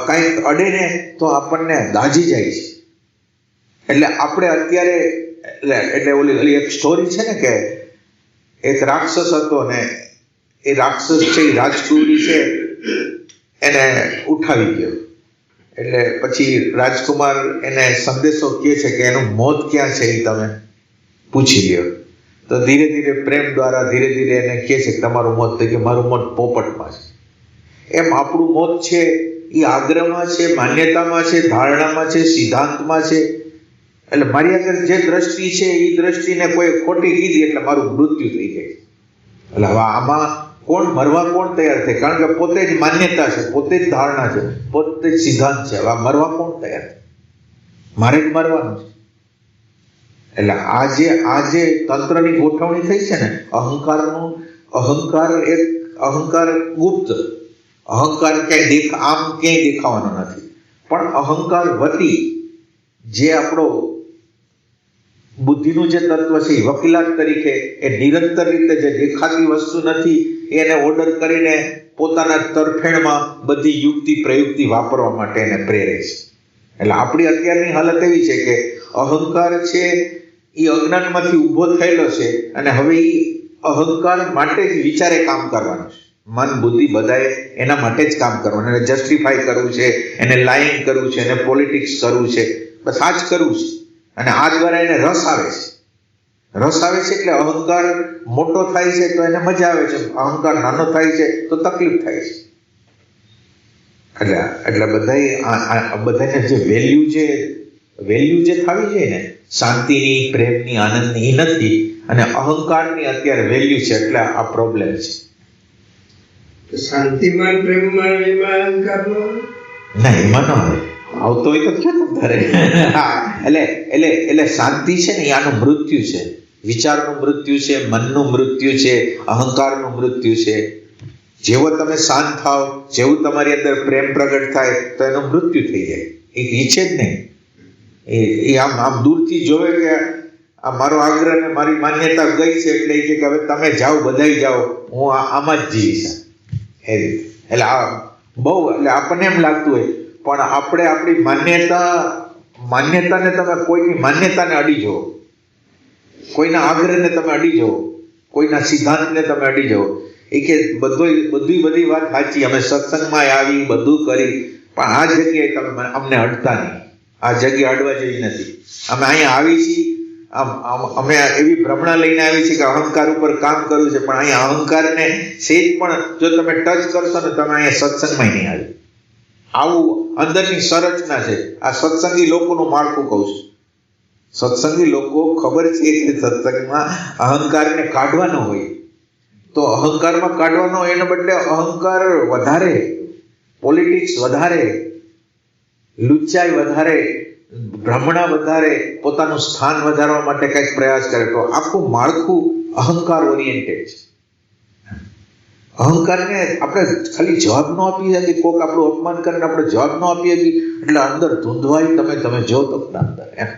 કાંઈક અડે ને તો આપણને દાજી જાય છે. એટલે આપણે અત્યારે એટલે ઓલી એક સ્ટોરી છે ને કે એક રાક્ષસ હતો ને એ રાક્ષસ છે એ રાજકુમારી છે એને ઉઠાવી ગયો. એટલે પછી રાજકુમાર એને સંદેશો કહે છે કે એનું મોત ક્યાં છે એ તમે પૂછી લ્યો. તો ધીરે ધીરે પ્રેમ દ્વારા ધીરે ધીરે એને કહે છે કે તમારું મોત, તો કે મારું મોત પોપટમાં છે. એમ આપણું મોત છે એ આગ્રહમાં છે, માન્યતામાં છે, ધારણામાં છે, સિદ્ધાંતમાં છે. એટલે મારી આગળ જે દ્રષ્ટિ છે એ દ્રષ્ટિને કોઈ ખોટી કીધી એટલે મારું મૃત્યુ થઈ જાય. એટલે હવે આમાં કોણ મરવા કોણ તૈયાર થાય? કારણ કે પોતે જ માન્યતા છે, પોતે જ ધારણા છે, પોતે જ સિદ્ધાંત છે. હવે મરવા કોણ તૈયાર થાય? મારે જ મારવાનું છે. એટલે આ જે તંત્રની ગોઠવણી થઈ છે ને, અહંકાર ગુપ્ત, અહંકાર ક્યાંય દેખાવાનો નથી, પણ અહંકાર વતી જે આપણો બુદ્ધિનું જે તત્વ છે એ વકીલાત તરીકે એ નિરંતર રીતે જે દેખાતી વસ્તુ નથી એને ઓર્ડર કરીને પોતાના તરફેણમાં બધી યુક્તિ પ્રયુક્તિ વાપરવા માટે એને પ્રેરે છે. એટલે આપણી અત્યારની હાલત એવી છે કે અહંકાર છે એ અજ્ઞાનમાંથી ઊભો થયેલો છે અને હવે એ અહંકાર માટે જ વિચારે કામ કરવાનું છે. મન બુદ્ધિ બધાએ એના માટે જ કામ કરવાનું, એને જસ્ટિફાય કરવું છે, એને લાઈંગ કરવું છે, એને પોલિટિક્સ કરવું છે, બસ આ જ કરવું છે. અને આ દ્વારા એને રસ આવે છે. રસ આવે છે એટલે અહંકાર મોટો થાય છે તો એને મજા આવે છે, અહંકાર નાનો થાય છે તો તકલીફ થાય છે. એટલે બધાને જે વેલ્યુ જે થવી જોઈએ ને, શાંતિની, પ્રેમની, આનંદની, એ નથી, અને અહંકારની અત્યારે વેલ્યુ છે, એટલે આ પ્રોબ્લેમ છે. શાંતિમાં, પ્રેમમાં, એમાં અહંકારનો ના, એમાં ન આવે. આવતો હોય તો ક્યાં કરે. એટલે શાંતિ છે ને, આનું મૃત્યુ છે, વિચારનું મૃત્યુ છે, મનનું મૃત્યુ છે, અહંકારનું મૃત્યુ છે. જેવો તમે શાંત થાવ, જેવું તમારી અંદર પ્રેમ પ્રગટ થાય તો એનું મૃત્યુ થઈ જાય. એ ઈચ્છે જ નહીં. એ આમ દૂરથી જોવે કે આ મારો આગ્રહ ને મારી માન્યતા ગઈ છે, એટલે એ કે હવે તમે જાઓ, બધાય જાઓ, હું આમાં જ જીવીશ. એ રીતે એટલે આપણને એમ લાગતું હોય, પણ આપણે આપણી માન્યતાને તમે કોઈની માન્યતાને અડી જવો, કોઈના આગ્રહને તમે અડી જવો, કોઈના સિદ્ધાંતને તમે અડી જવો. એ કે બધી વાત સાચી, અમે સત્સંગમાં આવી, બધું કરી, પણ આ જગ્યાએ તમે અમને અડતા નહીં. આ જગ્યા અડવા જેવી નથી. અમે અહીંયા આવી છીએ, અમે એવી ભ્રમણા લઈને આવી છીએ કે અહંકાર ઉપર કામ કરવું છે, પણ અહીંયા અહંકારને સેજ પણ જો તમે ટચ કરશો ને, તમે અહીંયા સત્સંગમાં નહીં આવી. આવું અંદરની સંરચના છે. આ સત્સંગી લોકોનું માળખું કહું છું. સત્સંગી લોકો ખબર છે કે સત્સંગમાં અહંકારને કાઢવાનો હોય, તો અહંકારમાં કાઢવાનો, એના બદલે અહંકાર વધારે, પોલિટિક્સ વધારે, લુચ્ચાઈ વધારે, ભ્રમણા વધારે, પોતાનું સ્થાન વધારવા માટે કંઈક પ્રયાસ કરે, તો આખું માળખું અહંકાર ઓરિએન્ટેડ છે. અહંકારને આપણે ખાલી જવાબ ન આપી શકીએ, કોઈક આપણું અપમાન કરીને આપણે જવાબ ન આપી શકીએ એટલે અંદર ધૂંધવાય. તમે જો તો અંદર એમ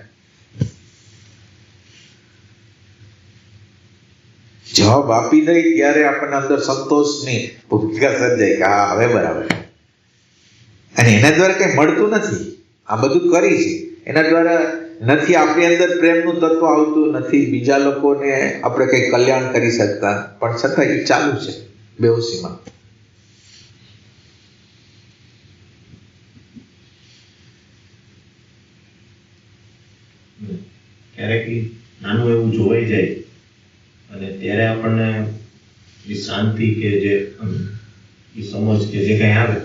જવાબ આપી દઈ ત્યારે આપણને અંદર સંતોષની ભૂમિકા સર્જાય કે હા, હવે બરાબર. અને એના દ્વારા કંઈ મળતું નથી. આ બધું કરી છે એના દ્વારા નથી આપણી અંદર પ્રેમનું તત્વ આવતું નથી, બીજા લોકોને આપણે કંઈ કલ્યાણ કરી શકતા, પણ છતાં એ ચાલુ છે બેહોશીમાં. ક્યારેક નાનું એવું જોવાઈ જાય અને ત્યારે આપણને એ શાંતિ કે જે એ સમજ કે જે કંઈ આવે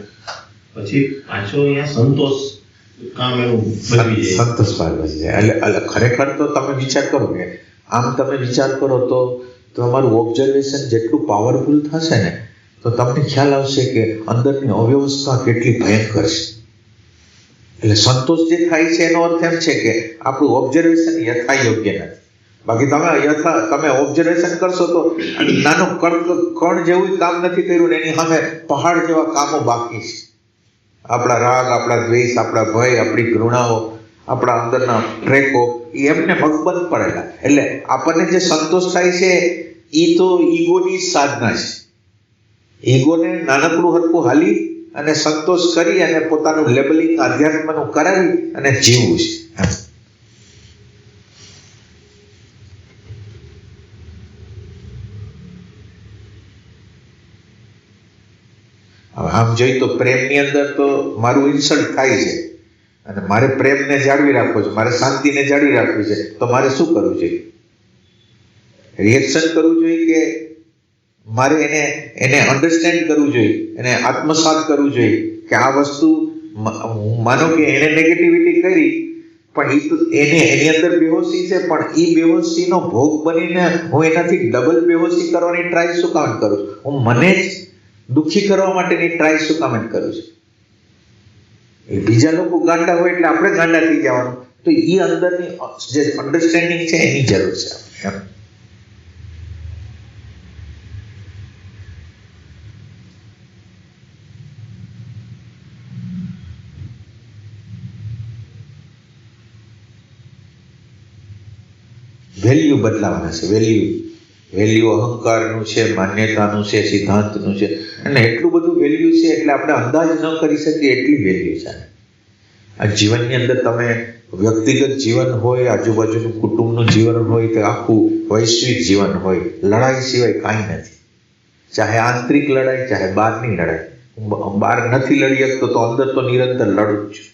પછી પાછો અહીંયા સંતોષ કામ એનું બની જાય. સંતોષ પાડવા જાય. એટલે ખરેખર તો તમે વિચાર કરો કે આમ તમે વિચાર કરો તો તમારું ઓબ્ઝર્વેશન જેટલું પાવરફુલ થશે ને, તો તમને ખ્યાલ આવશે કે અંદરની અવ્યવસ્થા કેટલી ભયંકર છે. એટલે સંતોષ જે થાય છે એનો અર્થ એમ છે કે આપણું ઓબ્ઝર્વેશન યથાયોગ્ય નથી. બાકી તમે ઓબ્ઝર્વેશન કરશો તો નાનો કણ જેવું કામ નથી કર્યું ને એની સામે પહાડ જેવા કામો બાકી છે. આપણા રાગ, આપણા દ્વેષ, આપણા ભય, આપણી ઘૃણાઓ, આપણા અંદરના ટ્રેકો એ એમને મગબંધ પડેલા. એટલે આપણને જે સંતોષ થાય છે એ તો ઈગોની સાધના છે. ઈગોને નાનકડું હરખું હાલી અને સંતોષ કરી અને પોતાનું લેબલિંગ આધ્યાત્મનું કરાવી અને જીવવું છે. આમ જોઈ તો પ્રેમની અંદર તો મારું ઇન્સલ્ટ થાય છે અને મારે પ્રેમને જાળવી રાખવો છે, મારે શાંતિને જાળવી રાખવી છે, તો મારે શું કરવું જોઈએ? રિએક્શન કરવું જોઈએ કે મારે એને અન્ડરસ્ટેન્ડ કરવું જોઈએ, એને આત્મસાત કરવું જોઈએ કે આ વસ્તુ માનો કે એને નેગેટિવિટી કરી, પણ એની અંદર બેહોશી છે, પણ એ બેહોશીનો ભોગ બનીને હું એનાથી ડબલ બેહોશી કરવાની ટ્રાય શું કામ કરું? હું મને જ દુઃખી કરવા માટેની ટ્રાય શું કામ કરું છું? એ બીજા લોકો ગાંડા હોય એટલે આપણે ગાંડા થઈ જવાનું. તો એ અંદરની જે અન્ડરસ્ટેન્ડિંગ છે એની જરૂર છે એમ. વેલ્યુ બદલાવાના છે. વેલ્યુ અહંકારનું છે, માન્યતાનું છે, સિદ્ધાંતનું છે, અને એટલું બધું વેલ્યુ છે એટલે આપણે અંદાજ ન કરી શકીએ એટલી વેલ્યુ છે. આ જીવનની અંદર તમે વ્યક્તિગત જીવન હોય, આજુબાજુનું કુટુંબનું જીવન હોય, કે આખું વૈશ્વિક જીવન હોય, લડાઈ સિવાય કાંઈ નથી. ચાહે આંતરિક લડાઈ, ચાહે બહારની લડાઈ. બહાર નથી લડી શકતો તો અંદર તો નિરંતર લડું જ છું.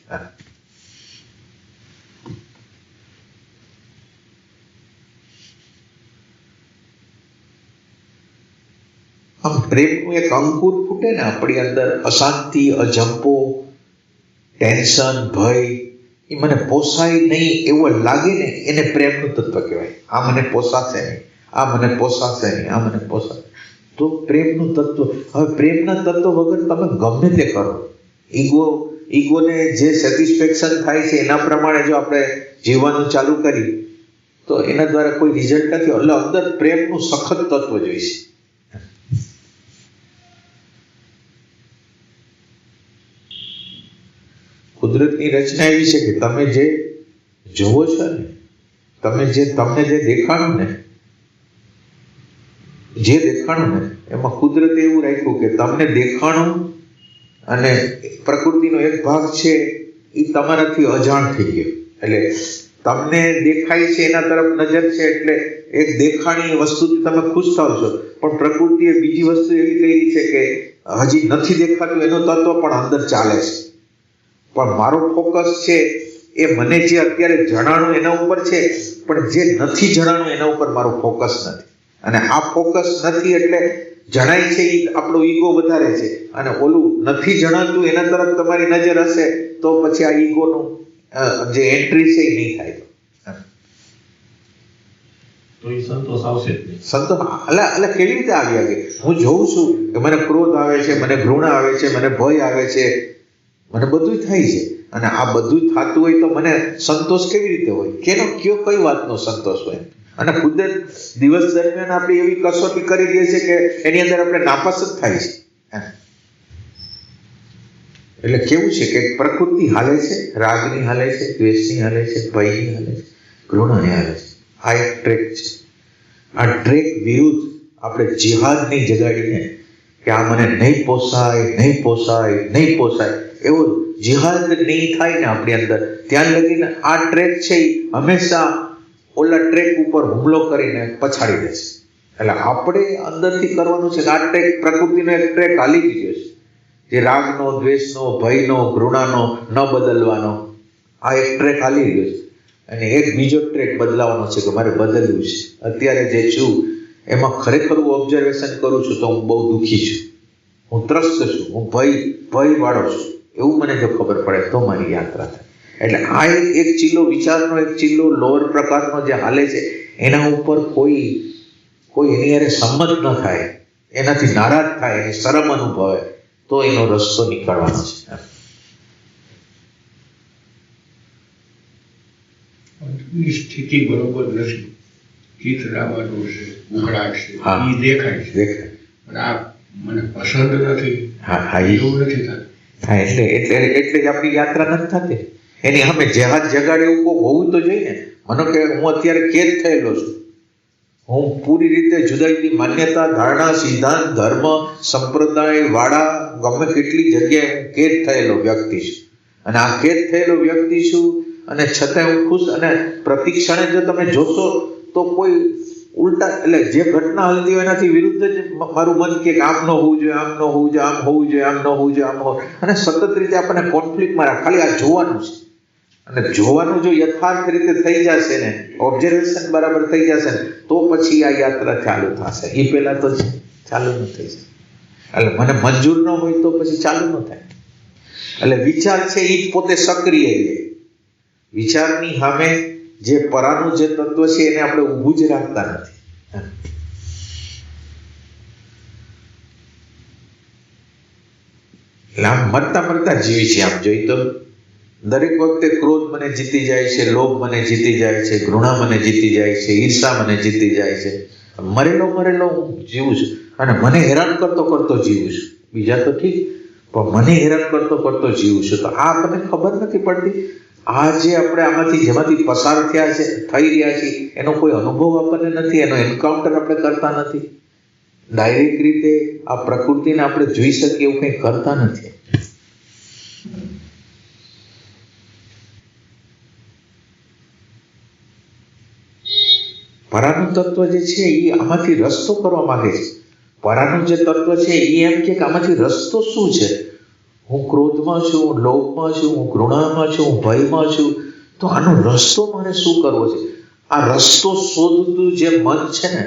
આમ પ્રેમનું એક અંકુર ફૂટે ને આપણી અંદર, અશાંતિ, અજંપો, ટેન્શન, ભય, એ મને પોસાય નહીં એવું લાગે ને એને પ્રેમનું તત્વ કહેવાય. આ મને પોસાશે નહીં, આ મને પોસાશે નહીં, આ મને પોસાશે, તો પ્રેમનું તત્વ. હવે પ્રેમના તત્વ વગર તમે ગમે તે કરો, ઈગોને જે સેટિસ્ફેક્શન થાય છે એના પ્રમાણે જો આપણે જીવવાનું ચાલુ કરી તો એના દ્વારા કોઈ રિઝલ્ટ નથી. એટલે અંદર પ્રેમનું સખત તત્વ જોઈશે. કુદરતની રચના એવી છે કે તમે જે જોવો છો ને, તમને જે દેખાણું ને, એમાં કુદરતે એવું રાખ્યું કે તમને દેખાણું અને પ્રકૃતિનો એક ભાગ છે એ તમારાથી અજાણ થઈ ગયો. એટલે તમને દેખાય છે એના તરફ નજર છે એટલે એક દેખાણી વસ્તુથી તમે ખુશ થાવ છો, પણ પ્રકૃતિએ બીજી વસ્તુ એવી કરી છે કે હજી નથી દેખાતું એનો તત્વ પણ અંદર ચાલે છે. પણ મારો ફોકસ છે એ મને જે અત્યારે જણાણું એના ઉપર છે, પણ જે નથી જણાણું એના ઉપર મારો ફોકસ નથી. અને આ ફોકસ નથી એટલે જણાય છે એ આપણો ઈગો વધારે છે, અને ઓલું નથી જણાતું એના તરફ તમારી નજર હશે તો પછી આ ઈગોનું જે એન્ટ્રી છે એ નહીં થાય. તો એ સંતોષ આવશે જ નહીં. સંતોષ એટલે કેવી રીતે આવી શકે? હું જોઉં છું કે મને ક્રોધ આવે છે, મને ઘૃણા આવે છે, મને ભય આવે છે, મને બધું થાય છે, અને આ બધું થતું હોય તો મને સંતોષ કેવી રીતે હોય? કઈ વાતનો સંતોષ હોય? અને કુદરત દિવસ દરમિયાન આપણે એવી કસોટી કરી દઈએ છે કે એની અંદર આપણે નાપાસ જ થાય છે. એટલે કેવું છે કે પ્રકૃતિ હાલે છે, રાગની હાલે છે, દ્વેષની હાલે છે, ભયની હાલે છે, ઘૃણાની હાલે છે. આ એક ટ્રેક છે. આ ટ્રેક વિરુદ્ધ આપણે જિહાદ નહીં જગાડીને કે આ મને નહીં પોસાય એવો જિહાદ નહીં થાય ને આપણી અંદર, ત્યાં લગીને આ ટ્રેક છે એ હંમેશા ઓલા ટ્રેક ઉપર હુમલો કરીને પછાડી દે છે. એટલે આપણે અંદરથી કરવાનું છે કે આ ટ્રેક, પ્રકૃતિનો એક ટ્રેક હાલી ગયો છે, જે રાગનો, દ્વેષનો, ભયનો, ઘૃણાનો ન બદલવાનો આ એક ટ્રેક હાલી ગયો છે. અને એક બીજો ટ્રેક બદલાવાનો છે કે મારે બદલવું છે. અત્યારે જે છું એમાં ખરેખર હું ઓબ્ઝર્વેશન કરું છું તો હું બહુ દુઃખી છું, હું ત્રસ્ત છું, હું ભય વાળો છું, એવું મને જો ખબર પડે તો મારી યાત્રા થાય. એટલે આ એક ચીલો, વિચારનો એક ચીલો લોઅર પ્રકારનો જે હાલે છે એના ઉપર કોઈ એની યારે સંમત ન થાય, એનાથી નારાજ થાય, એની શરમ અનુભવે તો એનો રસ્તો નીકળવાનો છે. સ્થિતિ બરોબર નથી, ચિત્ત રાવાનું છે, ઉકળાટ છે, એ દેખાય છે, પણ આ મને પસંદ નથી, એવું નથી થતું. એટલે જ આપણી યાત્રા નથી થતી. એની સામે જહાજ જગાડે એવું કોઈ હોવું તો જોઈએ ને. મને કે હું અત્યારે કેદ થયેલો છું, હું પૂરી રીતે જુદા જુદી માન્યતા, ધારણા, સિદ્ધાંત, ધર્મ, સંપ્રદાય વાળા ગમે કેટલી જગ્યાએ હું કેદ થયેલો વ્યક્તિ છું. અને આ કેદ થયેલો વ્યક્તિ છું અને છતાંય હું ખુશ. અને પ્રતિક્ષણે જો તમે જોશો તો કોઈ ઉલટા, એટલે જે ઘટના હાલતી હોય એનાથી વિરુદ્ધ જ મારું મન કે આમ ન હોવું જોઈએ, આમ ન હોવું જોઈએ, આમ હોવું જોઈએ, આમ ન હોવું જોઈએ, આમ હોવું. અને સતત રીતે આપણને કોન્ફ્લિક્ટમાં રાખે. ખાલી આ જોવાનું છે, અને જોવાનું જો યથાર્થ રીતે થઈ જશે ને, ઓબ્ઝર્વેશન બરાબર થઈ જશે ને, તો પછી આ યાત્રા ચાલુ થશે. એ પહેલા તો ચાલુ ન થઈ જાય. એટલે મને મંજૂર ન હોય તો પછી ચાલુ ન થાય. એટલે વિચાર છે એ પોતે સક્રિય છે. વિચારની સામે જે પરાનું જે તત્વ છે એને આપણે ઊભું જ રાખતા નથી. એટલે આમ મરતા જીવી છે. આમ જોઈ તો દરેક વખતે ક્રોધ મને જીતી જાય છે, લોભ મને જીતી જાય છે, ઘૃણા મને જીતી જાય છે, ઈર્ષા મને જીતી જાય છે. મરેલો હું જીવું છું અને મને હેરાન કરતો જીવું છું. બીજા તો ઠીક, પણ મને હેરાન કરતો જીવું છું. તો આ આપણને ખબર નથી પડતી. આ જે આપણે જેમાંથી પસાર થઈ રહ્યા છીએ એનો કોઈ અનુભવ આપણને નથી, એનો એન્કાઉન્ટર આપણે કરતા નથી. ડાયરેક્ટ રીતે આ પ્રકૃતિને આપણે જોઈ શકીએ એવું કંઈ કરતા નથી. પરાનું તત્વ જે છે એ આમાંથી રસ્તો કરવા માંગે છે. પરાનું જે તત્વ છે એ એમ કે આમાંથી રસ્તો શું છે? હું ક્રોધમાં છું, હું લોભમાં છું, હું ઘૃણામાં છું, હું ભયમાં છું, તો આનો રસ્તો મારે શું કરવો છે? આ રસ્તો શોધતું જે મન છે ને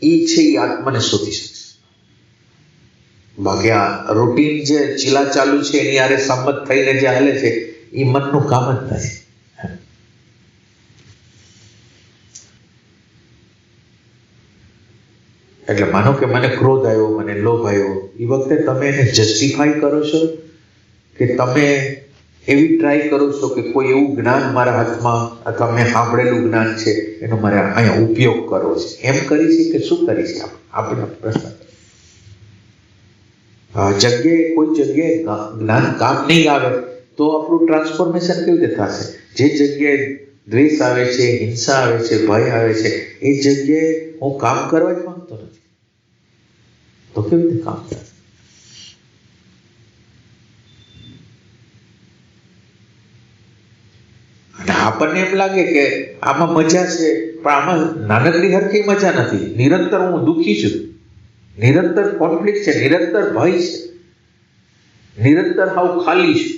એ છે એ આત્માને શોધી શકશે. બાકી આ રૂટીન જે ચીલા ચાલુ છે એની આરે સંમત થઈને જે હાલે છે એ મનનું કામ જ નથી. એટલે માનો કે મને ક્રોધ આવ્યો, મને લોભ આવ્યો, એ વખતે તમે એને જસ્ટિફાઈ કરો છો કે તમે એવી ટ્રાય કરો છો કે કોઈ એવું જ્ઞાન મારા હાથમાં અથવા મેં સાંભળેલું જ્ઞાન છે એનો મારે અહીંયા ઉપયોગ કરવો છે, એમ કરી છે કે શું કરી છે? આપણે પ્રશ્ન કોઈ જગ્યાએ જ્ઞાન કામ નહીં આવે તો આપણું ટ્રાન્સફોર્મેશન કેવી રીતે થશે? જે જગ્યાએ દ્વેષ આવે છે, હિંસા આવે છે, ભય આવે છે, એ જગ્યાએ હું કામ કરવા જ માંગતો નથી, તો કેવી રીતે કામ થાય? અને આપણને એમ લાગે કે આમાં મજા છે, પણ આમાં નાનકડી હરખી મજા નથી. નિરંતર હું દુઃખી છું, નિરંતર કોન્ફ્લિક્ટ છે, નિરંતર ભય છે, નિરંતર હાવ ખાલી છું.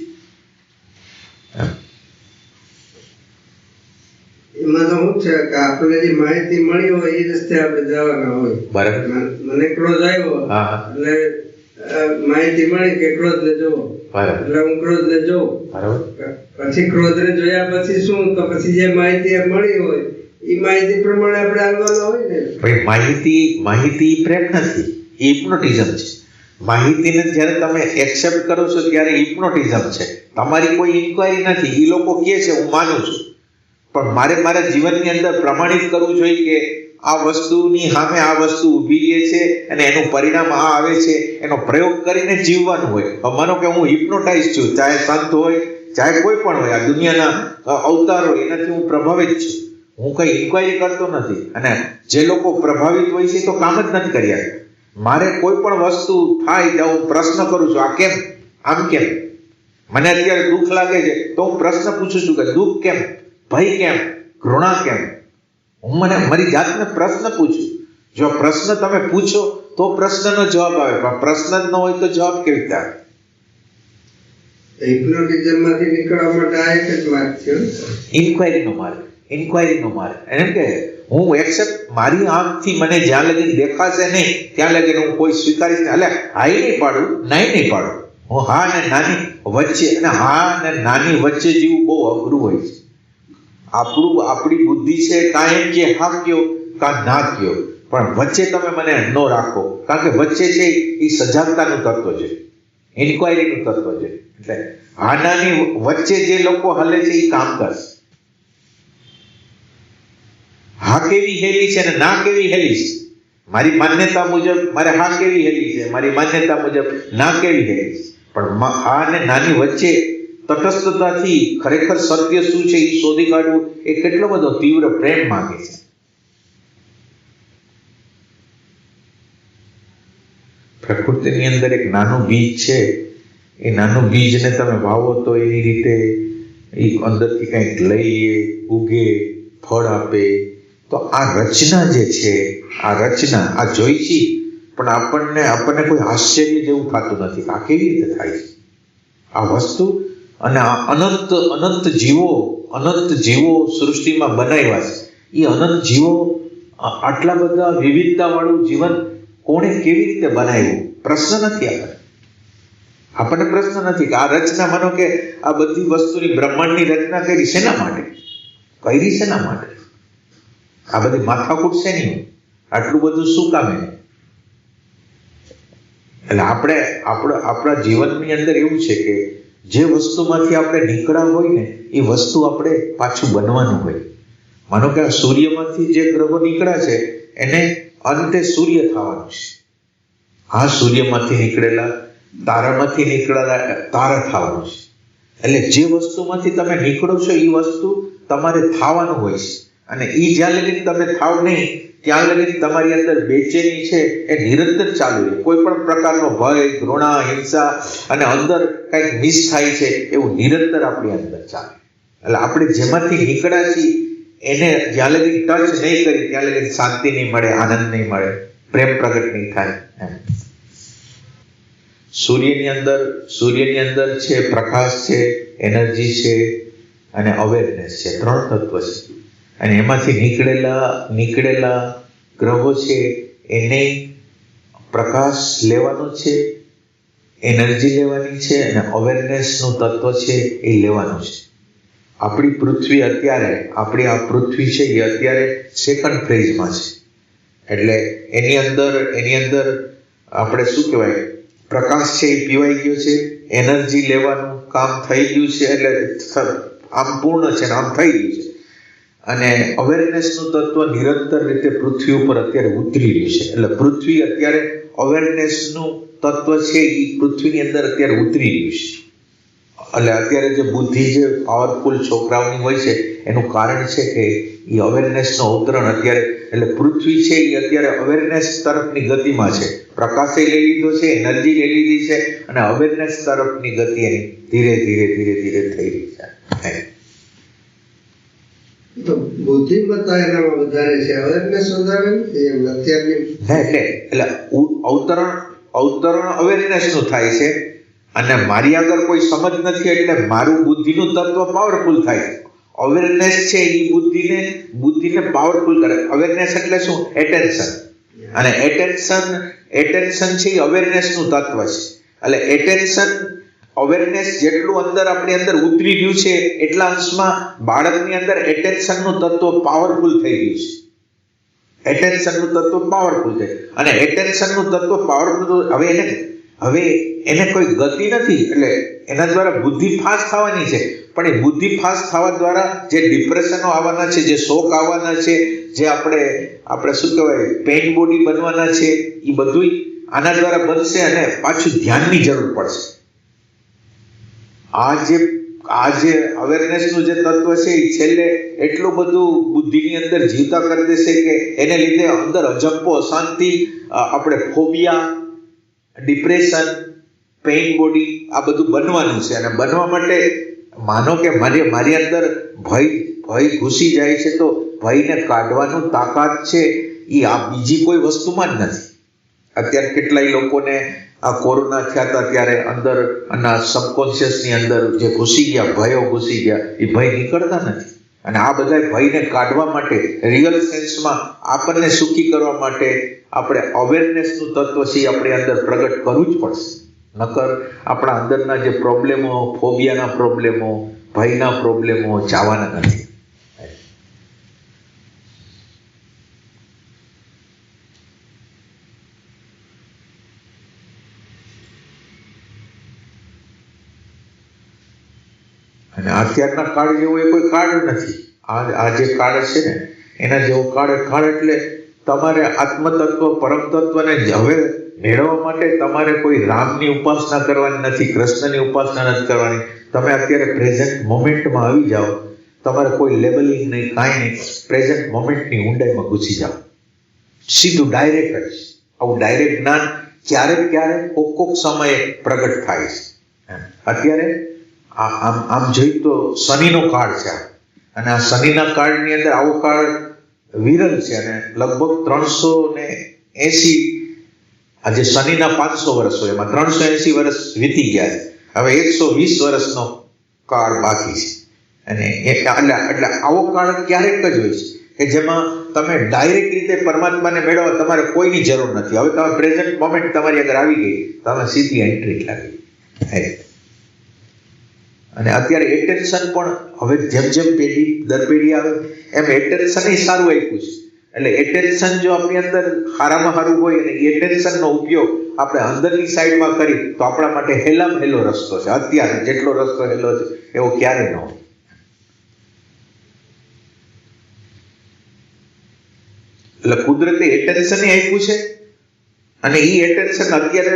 એમાં તો શું છે કે આપણે જે માહિતી મળી હોય એ રસ્તે આપણે જવાના હોય. બરાબર. મને ક્રોધ આવ્યો એટલે માહિતી મળી કે ક્રોધ ને જોવો, એટલે હું ક્રોધ ને જોઉં. બરાબર. પછી ક્રોધ ને જોયા પછી શું? તો પછી જે માહિતી મળી હોય એ માહિતી પ્રમાણે આપણે હાલવાનું હોય ને. માહિતી પ્રેમ નથી, એ હિપ્નોટિઝમ છે. માહિતીને જ્યારે તમે એક્સેપ્ટ કરો છો ત્યારે હિપ્નોટિઝમ છે, તમારી કોઈ ઇન્ક્વાયરી નથી. એ લોકો કહે છે હું માનું છું, પણ મારે મારા જીવનની અંદર પ્રમાણિત કરવું જોઈએ કે આ વસ્તુની સામે આ વસ્તુ ઊભી રહે છે અને એનું પરિણામ આ આવે છે, એનો પ્રયોગ કરીને જીવવાનું હોય. માનો કે હું હિપ્નોટાઇઝ છું, ચાહે સંત હોય, ચાહે કોઈ પણ હોય, આ દુનિયાના અવતાર હોય, એનાથી હું પ્રભાવિત છું. હું કંઈ ઇન્ક્વાયરી કરતો નથી. અને જે લોકો પ્રભાવિત હોય છે તો કામ જ નથી કર્યા. મારે કોઈ પણ વસ્તુ થાય તો હું પ્રશ્ન કરું છું, આ કેમ, આમ કેમ? મને અત્યારે દુઃખ લાગે છે તો હું પ્રશ્ન પૂછું છું કે દુઃખ કેમ, ભય કેમ, ઘૃણા કેમ? હું મારી જાતને પ્રશ્ન પૂછું. જો પ્રશ્ન તમે પૂછો તો પ્રશ્નનો જવાબ આવે, પણ પ્રશ્ન જ ન હોય તો જવાબ કેવી રીતે આવે? હિપ્નોટિઝમમાંથી નીકળવા માટે આ એક જ વાત છે, ઇન્ક્વાયરીનો માર્ગ. એમ કે હું એક્સેપ્ટ, મારી આંખથી મને જ્યાં લગી દેખાશે નહીં ત્યાં લગી હું કોઈ સ્વીકારીશ નહીં. એટલે હાઈ નહીં પાડું, નાઈ નહીં પાડું. હું હા ને નાની વચ્ચે, અને હા ને નાની વચ્ચે જીવવું બહુ અઘરું હોય છે. આપણી બુદ્ધિ છે કાં એમ કે હા કયો કાં ના કયો, પણ વચ્ચે તમે મને ન રાખો, કારણ કે વચ્ચે છે એ સજાગતાનું તત્વ છે, ઇન્ક્વાયરીનું તત્વ છે. એટલે હા નાની વચ્ચે જે લોકો હલે છે એ કામ કરશે. હા કેવી હેલી છે અને ના કેવી હેલી છે, મારી માન્યતા મુજબ મારે હા કેવી હેલી છે, મારી માન્યતા મુજબ ના કેવી હેલી છે. પણ હા અને નાની વચ્ચે તટસ્થતાથી ખરેખર સત્ય શું છે એ શોધી કાઢવું એ કેટલો બધો તીવ્ર પ્રેમ માંગે છે. પ્રકૃતિની અંદર એક નાનું બીજ છે, એ નાનું બીજને તમે વાવો તો એની રીતે એ અંદરથી કંઈક લઈએ, ઉગે, ફળ આપે. તો આ રચના જે છે, આ રચના આ જોઈ છે, પણ આપણને કોઈ આશ્ચર્ય જેવું થતું નથી. આ કેવી રીતે થાય છે આ વસ્તુ? અને આ અનંત જીવો સૃષ્ટિમાં બનાવ્યા છે. એ અનંત જીવો, આટલા બધા વિવિધતાવાળું જીવન કોણે કેવી રીતે બનાવ્યું? પ્રશ્ન નથી આપણને પ્રશ્ન નથી કે આ રચના, માનો કે આ બધી વસ્તુની બ્રહ્માંડની રચના કરી શેના માટે? કરી શેના માટે? આ બધી માથાકૂટ શેની? આટલું બધું શું કામે? એટલે આપણા જીવનની અંદર એવું છે કે જે વસ્તુમાંથી આપણે નીકળ્યા હોય ને એ વસ્તુ આપણે પાછું બનવાનું હોય. માનો કે આ સૂર્યમાંથી જે ગ્રહો નીકળ્યા છે એને અંતે સૂર્ય થવાનું છે. આ સૂર્યમાંથી નીકળેલા તારામાંથી નીકળેલા તારા થવાનું છે. એટલે જે વસ્તુમાંથી તમે નીકળો છો એ વસ્તુ તમારે થવાનું હોય છે. અને એ જ્યાં લગી તમે થાવ નહીં ત્યાં લગી તમારી અંદર બેચેની છે એ નિરંતર ચાલુ રહે. કોઈ પણ પ્રકારનો ભય, ઘૃણા, હિંસા અને અંદર કંઈક મિસ થાય છે એવું નિરંતર આપણી અંદર ચાલે. એટલે આપણે જેમાંથી નીકળ્યા છીએ એને જ્યાં લગી ટચ નહીં કરી ત્યાં લગી શાંતિ નહીં મળે, આનંદ નહીં મળે, પ્રેમ પ્રગટ નહીં થાય. સૂર્યની અંદર છે પ્રકાશ છે, એનર્જી છે અને અવેરનેસ છે. 3 તત્વ છે. અને એમાંથી નીકળેલા ગ્રહો છે એને પ્રકાશ લેવાનો છે, એનર્જી લેવાની છે અને અવેરનેસનું તત્વ છે એ લેવાનું છે. આપણી પૃથ્વી અત્યારે આપણી આ પૃથ્વી છે એ અત્યારે સેકન્ડ ફેઝમાં છે. એટલે એની અંદર આપણે શું કહેવાય, પ્રકાશ છે એ પીવાઈ ગયો છે, એનર્જી લેવાનું કામ થઈ ગયું છે, એટલે આમ પૂર્ણ છે ને આમ થઈ ગયું છે. અને અવેરનેસનું તત્વ નિરંતર રીતે પૃથ્વી ઉપર અત્યારે ઉતરી રહ્યું છે. એટલે પૃથ્વી અત્યારે અવેરનેસનું તત્વ છે એ પૃથ્વીની અંદર અત્યારે ઉતરી રહ્યું છે. એટલે અત્યારે જે બુદ્ધિ જે પાવરફુલ છોકરાઓની હોય છે એનું કારણ છે કે એ અવેરનેસનો અવતરણ અત્યારે, એટલે પૃથ્વી છે એ અત્યારે અવેરનેસ તરફની ગતિમાં છે. પ્રકાશે લઈ લીધો છે, એનર્જી લઈ લીધી છે અને અવેરનેસ તરફની ગતિ એની ધીરે ધીરે થઈ રહી છે. તો બુદ્ધિમત્તા એનામાં વધારે છે, અવેરનેસ વધારે નથી એમ અત્યારની. એટલે અવતરણ અવેરનેસનું થાય છે અને મારી આગળ કોઈ સમજ નથી એટલે મારું બુદ્ધિનું તત્વ પાવરફુલ થાય છે. અવેરનેસ છે એ બુદ્ધિને પાવરફુલ કરે. અવેરનેસ એટલે શું? એટેન્શન. અને એટેન્શન છે એ અવેરનેસનું તત્વ છે. એટલે એટેન્શન અવેરનેસ જેટલું આપણી અંદર ઉતરી ગયું છે એટલા અંશમાં બાળકની અંદર એટેન્શનનું તત્વ પાવરફુલ થઈ ગયું છે. એટેન્શનનું તત્વ પાવરફુલ છે અને એટેન્શનનું તત્વ પાવરફુલ હવે એને કોઈ ગતિ નથી. એટલે એના દ્વારા બુદ્ધિ ફાસ્ટ થવાની છે, પણ એ બુદ્ધિ ફાસ્ટ થવા દ્વારા જે ડિપ્રેશનો આવવાના છે, જે શોક આવવાના છે, જે આપણે શું કહેવાય પેઇન બોડી બનવાના છે, એ બધું આના દ્વારા બનશે અને પાછું ધ્યાનની જરૂર પડશે. આ જે અવેરનેસનું જે તત્વ છે એ છેલ્લે એટલું બધું બુદ્ધિની અંદર જીવતા કરી દેશે કે એને લીધે અંદર અજંપો, અશાંતિ, આપણે ફોબિયા, ડિપ્રેશન, પેઇન બોડી આ બધું બનવાનું છે. અને બનવા માટે માનો કે મારી અંદર ભય ઘૂસી જાય છે તો ભયને કાઢવાનું તાકાત છે એ આ બીજી કોઈ વસ્તુમાં જ નથી. અત્યારે કેટલાય લોકોને આ કોરોના થયા હતા ત્યારે અંદર અને સબકોન્શિયસની અંદર જે ઘૂસી ગયા, ભયો ઘૂસી ગયા, એ ભય નીકળતા નથી. અને આ બધા ભયને કાઢવા માટે, રિયલ સેન્સમાં આપણને સુખી કરવા માટે આપણે અવેરનેસનું તત્વ છે આપણી અંદર પ્રગટ કરવું જ પડશે. નકર આપણા અંદરના જે પ્રોબ્લેમો, ફોબિયાના પ્રોબ્લેમો, ભયના પ્રોબ્લેમો જવાના નથી. અને અત્યારના કાળ જેવો એ કોઈ કાળ નથી. આ જે કાળ છે ને એના જેવો કાળ એટલે તમારે આત્મતત્વ, પરમ તત્વને હવે મેળવવા માટે તમારે કોઈ રામની ઉપાસના કરવાની નથી, કૃષ્ણની ઉપાસના નથી કરવાની. તમે અત્યારે પ્રેઝન્ટ મોમેન્ટમાં આવી જાઓ. તમારે કોઈ લેબલિંગ નહીં, કાંઈ નહીં. પ્રેઝન્ટ મોમેન્ટની ઊંડાઈમાં ઘૂસી જાઓ. સીધું ડાયરેક્ટ જ. આવું ડાયરેક્ટ જ્ઞાન ક્યારેક કોક સમયે પ્રગટ થાય છે. અત્યારે આમ જોઈ તો શનિનો કાળ છે અને આ શનિના કાળની અંદર આવો કાળ વિરલ છે અને લગભગ 380 આજે શનિના 500 વર્ષ હોય એમાં 380 વર્ષ વીતી ગયા છે. હવે 120 વર્ષનો કાળ બાકી છે. અને એટલે આવો કાળ ક્યારેક જ હોય છે કે જેમાં તમે ડાયરેક્ટ રીતે પરમાત્માને મેળવવા તમારે કોઈની જરૂર નથી. હવે તમે પ્રેઝન્ટ મોમેન્ટ તમારી આગળ આવી ગઈ, તમે સીધી એન્ટ્રી લાગી. અને અત્યારે એટેન્શન પણ હવે જેમ પેઢી દર પેઢી આવે એમ એટેન્શન સારું આપ્યું છે. એટલે એટેન્શન જો આપણી અંદર સારામાં સારું હોય અને એટેન્શનનો ઉપયોગ આપણે અંદરની સાઈડમાં કરી તો આપણા માટે હેલામ હેલો રસ્તો છે. અત્યારે જેટલો રસ્તો હેલો છે એવો ક્યારે ન હોય. એટલે કુદરતે એટેન્શન આપ્યું છે અને એ એટેન્શન અત્યારે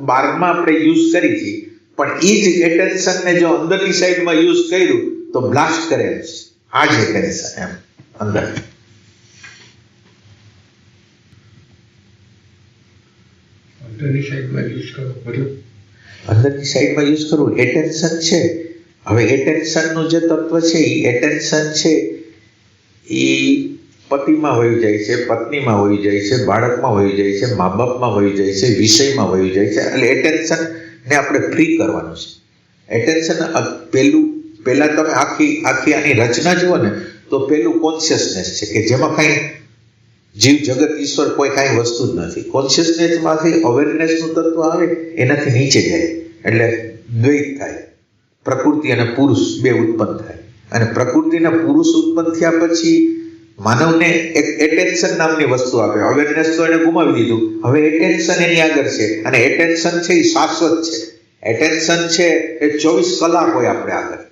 12માં આપણે યુઝ કરી છે, પણ એ જ એટેન્શનને જો અંદરની સાઈડમાં યુઝ કર્યું તો બ્લાસ્ટ કરે છે. આ જ એટેન્શન એમ અંદર. અંદરની સાઈડમાં યુઝ કરો મતલબ અંદરની સાઈડમાં યુઝ કરવું એટેન્શન છે. હવે એટેન્શનનું જે તત્વ છે એ એટેન્શન છે એ પતિમાં વહી જાય છે, પત્નીમાં વહી જાય છે, બાળકમાં વહી જાય છે, મા બાપમાં વહી જાય છે, વિષયમાં વહી જાય છે. એટલે એટેન્શનને આપણે ફ્રી કરવાનું છે. એટેન્શન પહેલા તમે આખી આની રચના જુઓ ને તો પહેલું કોન્શિયસનેસ છે કે જેમાં કાંઈ જીવ જગત ઈશ્વર કોઈ કાંઈ વસ્તુ જ નથી. કોન્શિયસનેસમાંથી અવેરનેસનું તત્વ આવે એનાથી નીચે જાય એટલે દ્વૈત થાય. પ્રકૃતિ અને પુરુષ બે ઉત્પન્ન થાય અને પ્રકૃતિ અને પુરુષ ઉત્પન્ન થયા પછી માનવને એક એટેન્શન નામની વસ્તુ આપે. અવેરનેસ તો એને ગુમાવી દીધું, હવે એટેન્શન એની આગળ છે અને એટેન્શન છે એ શાશ્વત છે. એટેન્શન છે એ 24 કલાક હોય આપણે આગળ,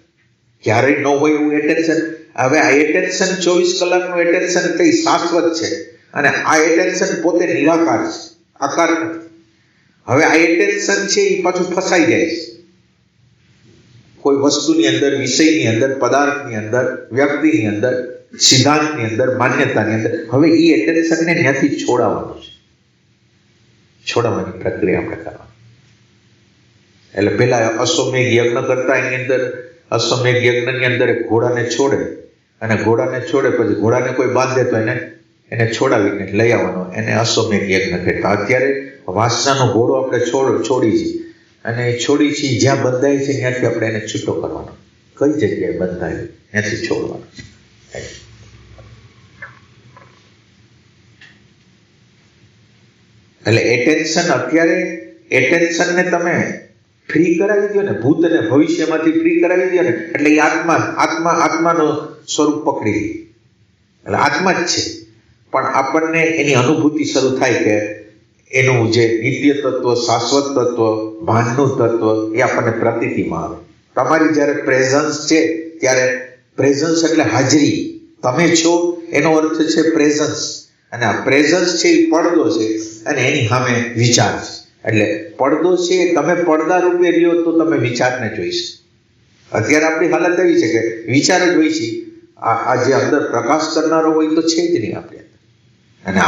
ક્યારેય ન હોય એવું એટેન્શન. હવે આ એટેન્શન 24 કલાકનું એટેન્શન તે શાશ્વત છે અને આ એટેન્શન પોતે નિરાકાર છે, આકાર નથી. હવે આ એટેન્શન છે એ પાછું ફસાઈ જાય છે કોઈ વસ્તુની અંદર, વિષયની અંદર, પદાર્થની અંદર, વ્યક્તિની અંદર, સિદ્ધાંતની અંદર, માન્યતાની અંદર. હવે એ એટેન્શનને ત્યાંથી છોડાવવાનું છે. છોડાવવાની પ્રક્રિયા આપણે કરવાની. એટલે પેલા અશ્વમેઘ યજ્ઞ કરતા એની અંદર અશ્વમેઘ યજ્ઞની અંદર ઘોડાને છોડે અને ઘોડાને છોડે પછી ઘોડાને કોઈ બાંધે તો એને છોડાવીને લઈ આવવાનો, એને અશ્વમેઘ યજ્ઞ કહેતા. અત્યારે વાસનાનો ઘોડો આપણે છોડી છીએ અને છોડી છીએ જ્યાં બંધાય છે ત્યાંથી આપણે એને છૂટો કરવાનો. કઈ જગ્યાએ બંધાય ત્યાંથી છોડવાનો. એટલે એટેન્શન અત્યારે એટેન્શનને તમે ફ્રી કરાવી દો ને, ભૂત અને ભવિષ્યમાંથી ફ્રી કરાવી દો ને એટલે એ આત્માનું સ્વરૂપ પકડી લે. એટલે આત્મા જ છે પણ આપણને એની અનુભૂતિ શરૂ થાય કે એનું જે નિત્ય તત્વ, શાશ્વત તત્વ, ભાનનું તત્વ એ આપણને પ્રતીતિમાં આવે. તમારી જ્યારે પ્રેઝન્સ છે ત્યારે પ્રેઝન્સ એટલે હાજરી, તમે છો એનો અર્થ છે પ્રેઝન્સ. અને આ પ્રેઝન્સ છે એ પડદો છે અને એની સામે વિચાર છે. એટલે પડદો છે તમે પડદા રૂપે રહ્યો તો તમે વિચારને જોઈશ. અત્યારે આપણી હાલત એવી છે કે વિચાર જ હોય છે. આ જે અંદર પ્રકાશ કરનારો હોય તો છે જ નહીં આપણે. અને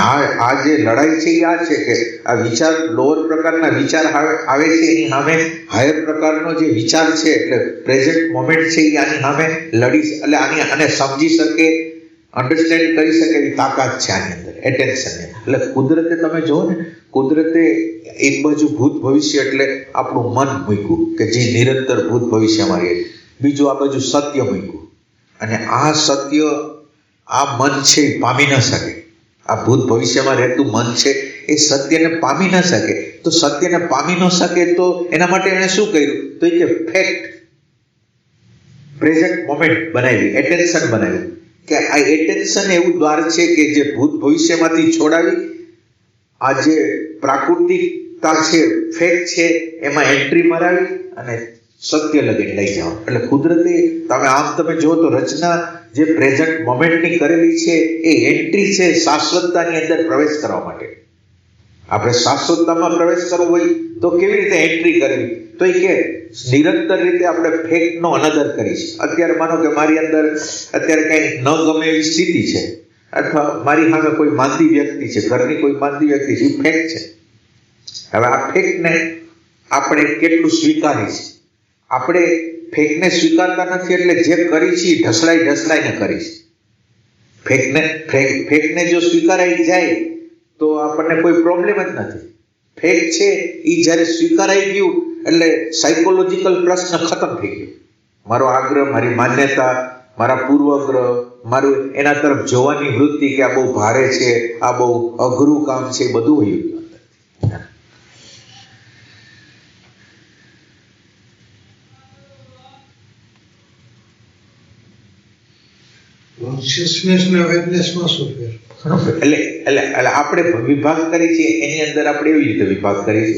આ જે લડાઈ છે એ આ છે કે આ વિચાર લોઅર પ્રકારના વિચાર આવે છે એની સામે હાયર પ્રકારનો જે વિચાર છે એટલે પ્રેઝન્ટ મોમેન્ટ છે એ આની સામે લડી એટલે આને સમજી શકે, અન્ડરસ્ટેન્ડ કરી શકે એવી તાકાત છે આની અંદર એટેન્શન. એટલે કુદરતે તમે જુઓ ને, કુદરતે એક બાજુ ભૂત ભવિષ્ય એટલે આપણું મન મૂક્યું કે જે નિરંતર ભૂત ભવિષ્યમાં રહે, બીજું આ બાજુ સત્ય મૂક્યું અને આ સત્ય આ મન છે એ પામી ન શકે. આ ભૂત ભવિષ્યમાં રહેતું મન છે એ સત્યને પામી ન શકે. તો સત્યને પામી ન શકે તો એના માટે એણે શું કર્યું તો એ કે ફેક્ટ, પ્રેઝન્ટ મોમેન્ટ બનાવી, એટેન્શન બનાવ્યું કે આ એટેન્શન એવું દ્વાર છે કે જે ભૂત ભવિષ્યમાંથી છોડાવી આ જે પ્રાકૃતિકતા છે, ફેક્ટ છે એમાં એન્ટ્રી મરાવી અને સત્ય લગીને લઈ જાઓ. એટલે કુદરતે તમે જુઓ તો રચના જે પ્રેઝન્ટ મોમેન્ટની કરેલી છે એ એન્ટ્રી છે શાશ્વતતાની અંદર પ્રવેશ કરવા માટે. આપણે શાશ્વતતામાં પ્રવેશ કરવો હોય તો કેવી રીતે એન્ટ્રી કરવી તો એ કે નિરંતર રીતે આપણે ફેક્ટનો અનાદર કરીશ. અત્યારે માનો કે મારી અંદર અત્યારે કંઈ ન ગમે એવી સ્થિતિ છે અથવા મારી સામે કોઈ માંદી વ્યક્તિ છે, ઘરની કોઈ માંદી વ્યક્તિ છે, એ ફેક્ટ છે. હવે આ ફેક્ટને આપણે કેટલું સ્વીકારીશ? આપણે ફેકને સ્વીકારતા નથી એટલે જે કરી છે ઢસડાઈને કરીશ. ફેકને જો સ્વીકારાઈ જાય તો આપણને કોઈ પ્રોબ્લેમ જ નથી. ફેક છે એ જ્યારે સ્વીકારાઈ ગયું એટલે સાયકોલોજીકલ પ્રશ્ન ખતમ થઈ ગયો. મારો આગ્રહ, મારી માન્યતા, મારા પૂર્વગ્રહ, મારું એના તરફ જોવાની વૃત્તિ કે આ બહુ ભારે છે, આ બહુ અઘરું કામ છે, બધું હોય ગયું. કોન્શિયસનેસ ને અવેરનેસમાં શું ફેર? એટલે આપણે વિભાગ કરી છે એની અંદર આપણે એવી રીતે વિભાગ કરી છે.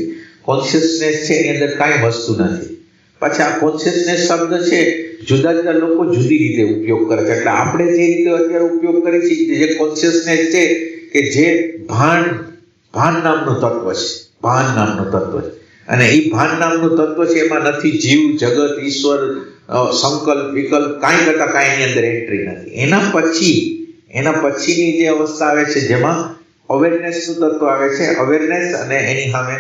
કોન્શિયસનેસ છે એની અંદર કાંઈ વસ્તુ નથી. પછી આ કોન્શિયસનેસ શબ્દ છે જુદા જુદા લોકો જુદી રીતે ઉપયોગ કરે છે. એટલે આપણે જે રીતે અત્યારે ઉપયોગ કરી છે જે કોન્શિયસનેસ છે કે જે ભાન નામનું તત્વ છે, ભાન નામનું તત્વ છે. અને એ ભાન નામનું તત્વ છે એમાં નથી જીવ, જગત, ઈશ્વર, સંકલ્પ, વિકલ્પ કાંઈ કરતા કાંઈ એની અંદર એન્ટ્રી નથી. એના પછીની જે અવસ્થા આવે છે જેમાં અવેરનેસનું તત્વ આવે છે. અવેરનેસ અને એની સામે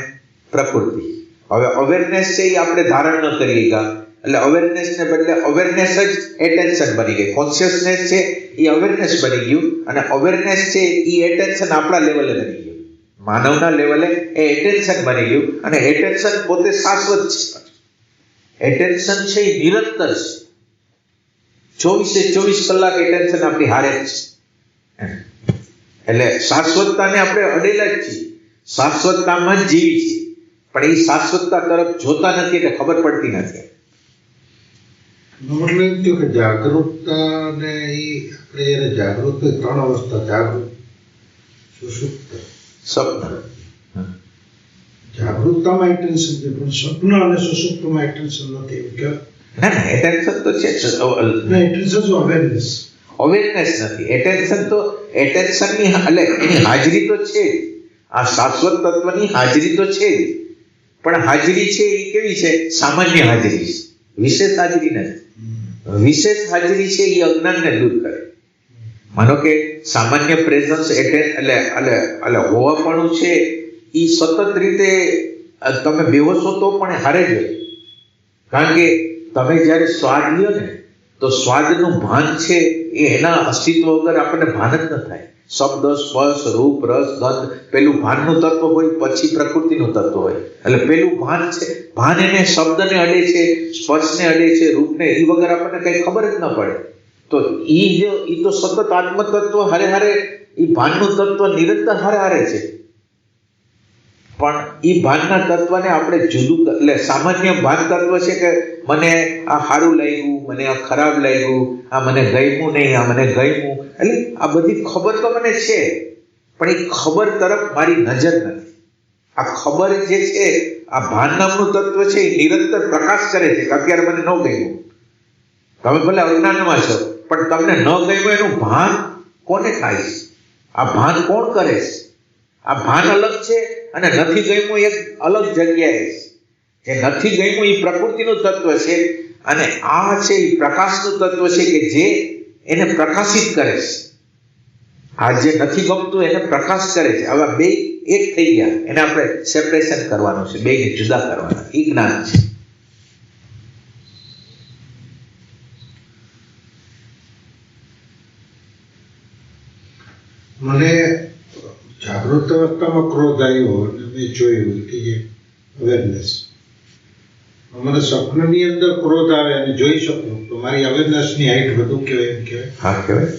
પ્રકૃતિ. હવે અવેરનેસ છે એ આપણે ધારણ ન કરીએ ગયા એટલે અવેરનેસને બદલે અવેરનેસ જ એટેન્શન બની ગઈ. કોન્શિયસનેસ છે એ અવેરનેસ બની ગયું અને અવેરનેસ છે એ એટેન્શન આપણા લેવલે બની ગયું, માનવના લેવલે એ એટેન્શન બની ગયું. અને એટેન્શન પોતે શાશ્વત છે. એટેન્શન છે એ નિરંતર છે. 24 કલાક એટેન્શન આપણી હારે જ છે. એટલે શાશ્વતતાને આપણે અડેલા જ છીએ, શાશ્વતતામાં જ જીવી છીએ, પણ એ શાશ્વતતા તરફ જોતા નથી એટલે ખબર પડતી નથી. મતલબ એમ થયું કે જાગૃતતા ને એ આપણે જયારે જાગૃત 3 અવસ્થા, જાગૃત, સુષુપ્ત, સ્વપ્ન. જાગૃતતામાં એટેન્શન છે પણ સ્વપ્ન અને સુષુપ્તમાં એટેન્શન નથી એમ કે ના એટેન્શન તો છે. એટેન્શન અવેરનેસ નથી. એટેન્શન તો એટેન્શનની એટલે એની હાજરી તો છે જ. આ શાશ્વત તત્વની હાજરી તો છે જ, પણ હાજરી છે એ કેવી છે? સામાન્ય હાજરી છે, વિશેષ હાજરી નથી. વિશેષ હાજરી છે એ અજ્ઞાનને દૂર કરે. માનો કે સામાન્ય પ્રેઝન્સ એટલે હોવાપણું છે એ સતત રીતે તમે બેહોશો તો પણ હારે જ હોય. કારણ કે તમે જ્યારે સ્વાદ લ્યો ને તો સ્વાદનું ભાન છે એ એના અસ્તિત્વ વગર આપણને ભાન જ ન થાય. શબ્દ, સ્પર્શ, રૂપ, રસ, ગંધ પેલું ભાનનું તત્વ હોય, પછી પ્રકૃતિનું તત્વ હોય. એટલે પેલું ભાન છે, ભાન એને શબ્દને અડે છે, સ્પર્શને અડે છે, રૂપને, એ વગર આપણને કઈ ખબર જ ન પડે. તો ઈ તો સતત આત્મ તત્વ હારે હારે એ ભાનનું તત્વ નિરંતર હારે હારે છે. પણ એ ભાનના તત્વને આપણે જુદું એટલે સામાન્ય ભાન તત્વ છે કે મને આ સારું લાગ્યું, મને આ ખરાબ લાગ્યું, આ મને ગમ્યું નહીં, આ મને ગમ્યું. એટલે આ બધી ખબર તો મને છે પણ એ ખબર તરફ મારી નજર નથી. આ ખબર જે છે આ ભાન નામનું તત્વ છે એ નિરંતર પ્રકાશ કરે છે કે અત્યારે મને ન ગમ્યું. તમે ભલે અજ્ઞાનમાં છો પણ તમને ન ગમ્યું એનું ભાન કોને થાય છે? આ ભાન કોણ કરે છે? આ ભાન અલગ છે અને નથી ગમ્યું એક અલગ જગ્યાએ છે. જે નથી ગમ્યું એ પ્રકૃતિનું તત્વ છે અને આ છે એ પ્રકાશનું તત્વ છે કે જે એને પ્રકાશિત કરે છે. આ જે નથી ગમતું એને પ્રકાશ કરે છે. હવે બે એક થઈ ગયા, એને આપણે સેપરેશન કરવાનું છે, બેને જુદા કરવાના. એ જ્ઞાન છે. મને જાગૃત અવસ્થામાં ક્રોધ આવ્યો અને મેં જોયું કે જે અવેરનેસ, મને સ્વપ્નની અંદર ક્રોધ આવે અને જોઈ શકું તો મારી અવેરનેસની હાઈટ વધુ કહેવાય એમ કહેવાય. હા કહેવાય.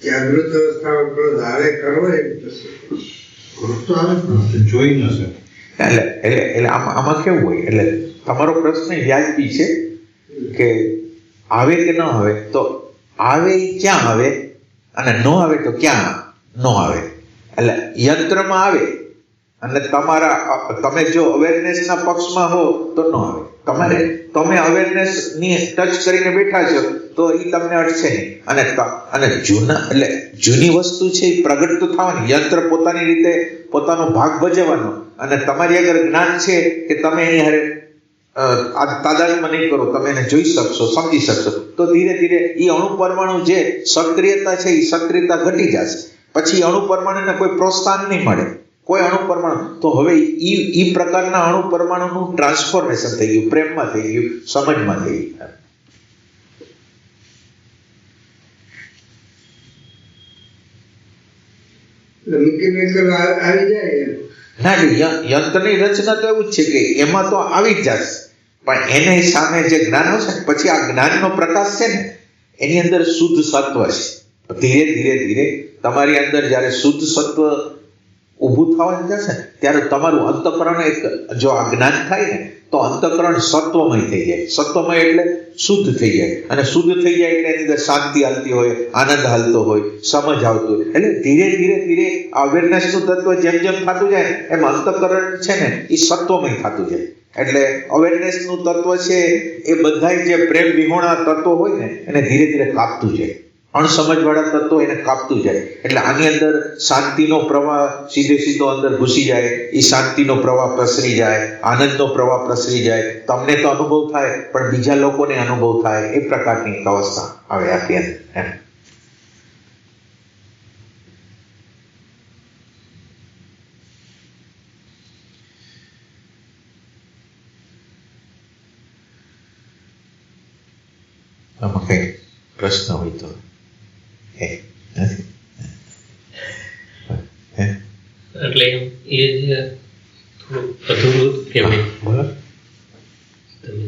જાગૃત અવસ્થામાં ક્રોધ આવે કરવો એમ તો ક્રોધ તો આવે પણ જોઈ ન શકે. એટલે આમાં કેવું હોય, એટલે તમારો પ્રશ્ન વ્યાજબી છે કે આવે કે ન આવે. તો આવે ક્યાં આવે અને ન આવે તો ક્યાં ન આવે. એટલે યંત્રમાં આવે અને તમે જો અવેરનેસના પક્ષમાં હો તો ન આવે. તમે અવેરનેસની ટચ કરીને બેઠા છો તો એ તમને અડશે નહીં. અને જૂની વસ્તુ છે એ પ્રગટ તો થવાની. યંત્ર પોતાની રીતે પોતાનો ભાગ ભજવવાનો અને તમારી આગળ જ્ઞાન છે કે તમે એની હારે તાદાદમાં નહીં કરો, તમે એને જોઈ શકશો, સમજી શકશો, તો ધીરે ધીરે એ અણુ પરમાણુ જે સક્રિયતા છે એ સક્રિયતા ઘટી જશે. પછી અણુ પરમાણુને કોઈ પ્રોત્સાહન નહીં મળે, કોઈ અણુ પરમાણુ. તો હવે એ પ્રકારના અણુ પરમાણુનું ટ્રાન્સફોર્મેશન થઈ ગયું, પ્રેમમાં થઈ ગયું, સમજમાં થઈ ગયું. મિકેનિકલ આવી જાય ના, યંત્રની રચના તો એવું જ છે કે એમાં તો આવી જ જશે, પણ એને સામે જે જ્ઞાન હશે ને પછી આ જ્ઞાનનો પ્રકાશ છે ને એની અંદર શુદ્ધ સત્વ છે. ધીરે ધીરે ધીરે તમારી અંદર જ્યારે શુદ્ધ સત્વ ઊભું થવા જશે ને ત્યારે તમારું અંતઃકરણ એક જો આ જ્ઞાન થાય ને તો અંતઃકરણ સત્વમય થઈ જાય. સત્વમય એટલે શુદ્ધ થઈ જાય, અને શુદ્ધ થઈ જાય એટલે એની અંદર શાંતિ હાલતી હોય, આનંદ હાલતો હોય, સમજ આવતું હોય. એટલે ધીરે ધીરે ધીરે અવેરનેસનું તત્વ જેમ જેમ થતું જાય એમ અંતઃકરણ છે ને એ સત્વમય થતું જાય. એટલે અવેરનેસનું તત્વ છે એ બધાય જે પ્રેમ વિહોણા તત્વો હોય ને એને ધીરે ધીરે કાપતું જાય, અણસમજવાળા તત્વો એને કાપતું જાય. એટલે આની અંદર શાંતિનો પ્રવાહ સીધો અંદર ઘૂસી જાય, એ શાંતિનો પ્રવાહ પ્રસરી જાય, આનંદનો પ્રવાહ પ્રસરી જાય. તમને તો અનુભવ થાય પણ બીજા લોકોને અનુભવ થાય, એ પ્રકારની એક અવસ્થા આવે આપણી અંદર. આમાં કઈ પ્રશ્ન હોય તો એટલે એ જે થોડું અધૂરું કે તમે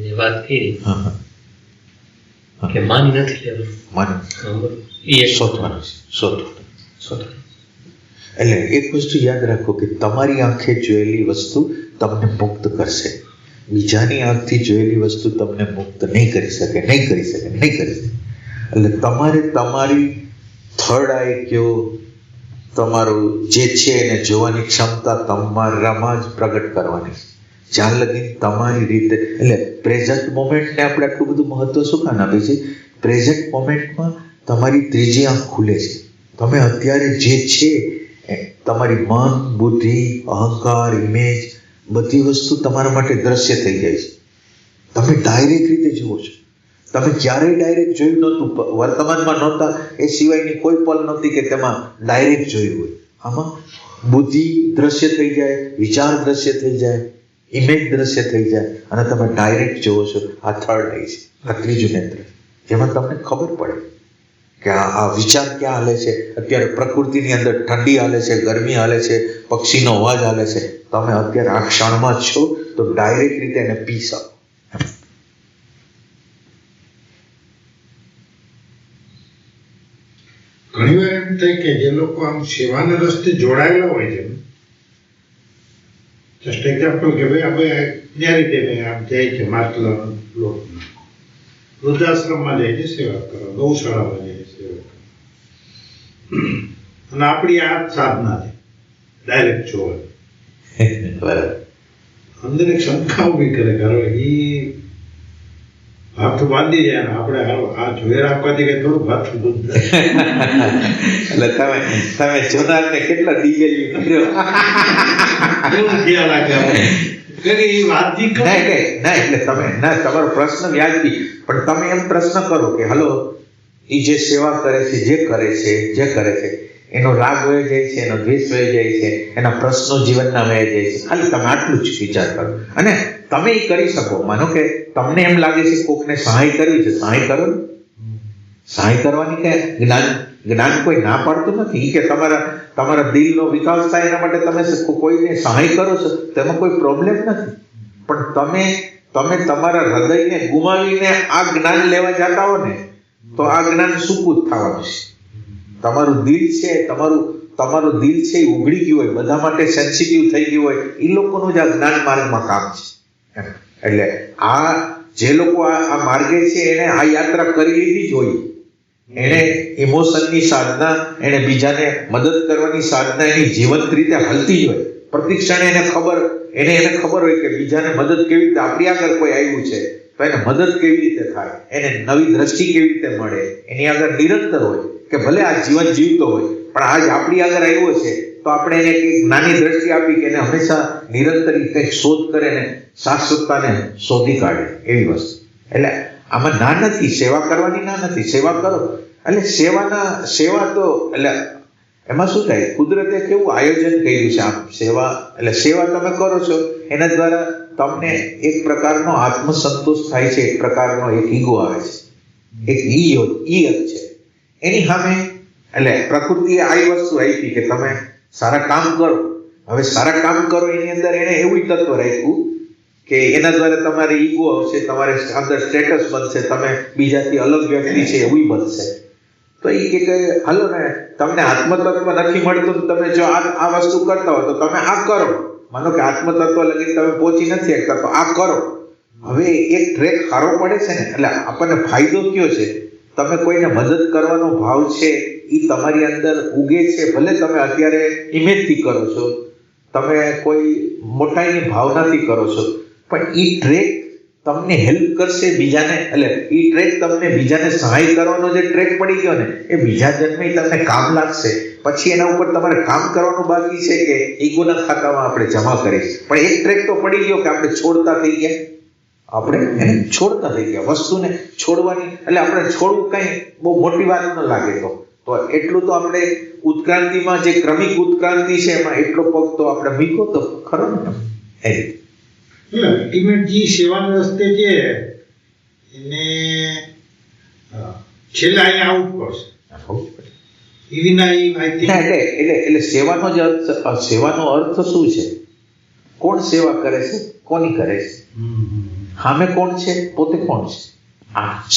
જે વાત કરી કે માની નથી લેવાનું, એ શોધવાનું. એટલે એક વસ્તુ યાદ રાખો કે તમારી આંખે જોયેલી વસ્તુ તમને મુક્ત કરશે, બીજાની આંખથી જોયેલી વસ્તુ તમને મુક્ત નહીં કરી શકે. એટલે તમારે તમારી થર્ડ આઈ કયો, તમારું જે છે એને જોવાની ક્ષમતા તમારામાં જ પ્રગટ કરવાની, જ્યાં લગી તમારી રીતે. એટલે પ્રેઝન્ટ મોમેન્ટને આપણે આટલું બધું મહત્વ શું કામ આપીએ છીએ? પ્રેઝન્ટ મોમેન્ટમાં તમારી ત્રીજી આંખ ખુલે છે. તમે અત્યારે જે છે તમારી મન, બુદ્ધિ, અહંકાર, ઇમેજ બધી વસ્તુ તમારા માટે દ્રશ્ય થઈ જાય છે. તમે ડાયરેક્ટ રીતે જુઓ છો. તમે ક્યારેય ડાયરેક્ટ જોયું નહોતું, વર્તમાનમાં નહોતા, એ સિવાયની કોઈ પલ નહોતી કે તેમાં ડાયરેક્ટ જોયું હોય. આમાં બુદ્ધિ દ્રશ્ય થઈ જાય, વિચાર દ્રશ્ય થઈ જાય, ઇમેજ દ્રશ્ય થઈ જાય, અને તમે ડાયરેક્ટ જુઓ છો. આ થર્ડ આઈ છે, આ ત્રીજું નેત્ર, જેમાં તમને ખબર પડે કે આ વિચાર ક્યાં હાલે છે. અત્યારે પ્રકૃતિની અંદર ઠંડી હાલે છે, ગરમી હાલે છે, પક્ષીનો અવાજ હાલે છે. તમે અત્યારે આ ક્ષણમાં છો તો ડાયરેક્ટ રીતે એને પી શકો. ઘણી વાર એમ થાય કે જે લોકો આમ સેવાના રસ્તે જોડાયેલા હોય છે, જસ્ટ એક્ઝામ્પલ કે ભાઈ આપણે ન્યારી આમ જાય છે, માટલા વૃદ્ધાશ્રમમાં જાય છે સેવા કરવા, ગૌશાળામાં જાય છે સેવા કરવા, અને આપણી આ સાધના છે ડાયરેક્ટ જોવાની. બરાબર. અંદર એક શંકા ઊભી કરે કે એ હાથ બાંધી જાય ને આપણે આ જોઈ રાખવાથી કઈ થોડું હાથ બંધ એટલે તમે જોનારને કેટલા દિવેલી કર્યો. તમારો પ્રશ્ન વ્યાજબી, પણ તમે એમ પ્રશ્ન કરો કે હલો એ જે સેવા કરે છે, જે કરે છે એનો રાગ વહી જાય છે, એનો દ્વેષ વહી જાય છે, એના પ્રશ્નો જીવનના વહી જાય છે. ખાલી તમે આટલું જ વિચાર કરો અને તમે એ કરી શકો. માનો કે તમને એમ લાગે છે કોકને સહાય કરવી છે, સહાય કરો. સહાય કરવાની કે જ્ઞાન કોઈ ના પાડતું નથી કે તમારા દિલનો વિકાસ થાય એના માટે તમે કોઈને સહાય કરો છો, તેમાં કોઈ પ્રોબ્લેમ નથી. પણ તમે તમારા હૃદયને ગુમાવીને આ જ્ઞાન લેવા જતા હો ને તો આ જ્ઞાન સૂકું જ થવાનું છે. તમારું દિલ છે એ ઉઘડી ગયું હોય, બધા માટે સેન્સિટિવ થઈ ગયું હોય, એ લોકોનું જ આ જ્ઞાન માર્ગમાં કામ છે. એટલે આ જે લોકો આ માર્ગે છે એને આ યાત્રા કરી લીધી જ હોય, એને ઇમોશનની સાધના, એને બીજાને મદદ કરવાની સાધના એની જીવંત રીતે હલતી જ હોય. પ્રતિક્ષણે એને ખબર હોય કે બીજાને મદદ કેવી રીતે, આપણી આગળ કોઈ આવ્યું છે તો એને મદદ કેવી રીતે થાય, એને નવી દ્રષ્ટિ કેવી રીતે મળે, એની આગળ નિરંતર હોય કે ભલે આ જીવન જીવતો હોય પણ આજ આપણી આગળ આવ્યો છે તો આપણે એને કંઈક નાની દ્રષ્ટિ આપી કે એને હંમેશા નિરંતર કંઈક શોધ કરે ને શાશ્વતતાને શોધી કાઢે, એવી વસ્તુ. એટલે આમાં ના નથી, સેવા કરવાની ના નથી, સેવા કરો. એટલે સેવા તો એટલે એમાં શું થાય, કુદરતે કેવું આયોજન કર્યું છે. આમ સેવા તમે કરો છો એના દ્વારા તમને એક પ્રકારનો આત્મસંતોષ થાય છે, એક પ્રકારનો એક ઈગો આવે છે, એક ઈ છે એની સામે. એટલે પ્રકૃતિએ આ વસ્તુ આપી કે તમે સારા કામ કરો. હવે સારા કામ કરો એની અંદર એને એવું તત્વ રાખ્યું કે એના દ્વારા તમારે ઈગો આવશે, તમારે અંદર સ્ટેટસ બનશે, તમે બીજાથી અલગ વ્યક્તિ છે એવું બનશે. તો એ કે હાલો ને તમને આત્મતત્વ નથી મળતું, તમે જો આ વસ્તુ કરતા હો તો તમે આ કરો. માનો કે આત્મતત્વ લગી તમે પહોંચી નથી શકતા તો આ કરો. હવે એક ટ્રેક સારો પડે છે ને, એટલે આપણને ફાયદો કયો છે? તમે કોઈને મદદ કરવાનો ભાવ છે એ તમારી અંદર ઉગે છે. ભલે તમે અત્યારે ઇમેજથી કરો છો, તમે કોઈ મોટાઈની ભાવનાથી કરો છો, પણ એ ટ્રેક તમને હેલ્પ કરશે બીજાને. એટલે એ ટ્રેક તમને બીજાને સહાય કરવાનો જે ટ્રેક પડી ગયો ને એ બીજા જન્મે તમને કામ લાગશે. પછી એના ઉપર તમારે કામ કરવાનું બાકી છે કે ઈગોના ખાતામાં આપણે જમા કરીશ. પણ એક ટ્રેક તો પડી ગયો કે આપણે છોડતા થઈ ગયા. આપણે એને છોડતા થઈ ગયા. વસ્તુને છોડવાની એટલે આપણે છોડવું કંઈ બહુ મોટી વાત ન લાગે. તો એટલું તો આપણે ઉત્ક્રાંતિમાં જે ક્રમિક ઉત્ક્રાંતિ છે એમાં એટલો પગ તો આપણે મૂક્યો તો ખરો ને. એ અલ્ટિમેટ જે સેવાના રસ્તે છે એને છેલ્લે અહીંયા આવવું પડશે. એ વિના એટલે સેવાનો જ અર્થ, સેવાનો અર્થ શું છે? કોણ સેવા કરે છે? કોની કરે છે? સામે કોણ છે? પોતે કોણ છે?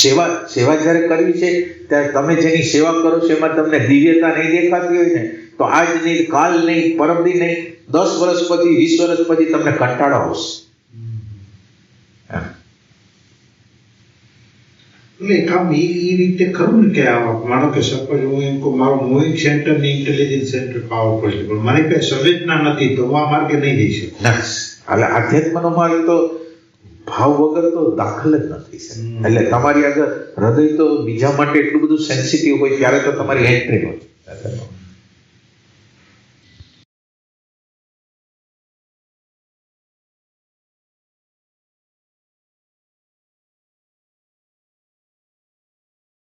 સેવા જ્યારે કરવી છે ત્યારે તમે જેની સેવા કરો છો એમાં તમને દિવ્યતા નહીં દેખાતી હોય ને તો આજ નહીં, કાલ નહીં, પરમદી નહીં, 10 વર્ષ પછી, 20 વર્ષ પછી તમને કંટાળો આવશે. એટલે કામ એ રીતે ખરું ને કે માનો કે સપોઝ હું એમ કહું મારું મૂવિંગ સેન્ટર ને ઇન્ટેલિજન્સ સેન્ટર પાવર પડશે, પણ મારી પાસે સંવેદના નથી તો હું આ માર્ગે નહીં જઈ શકું. એટલે આધ્યાત્મનો માર્ગ તો ભાવ વગર તો દાખલ જ નથી. એટલે તમારી આગળ હૃદય તો બીજા માટે એટલું બધું સેન્સિટિવ હોય ત્યારે તો તમારી એન્ટ્રી હોય.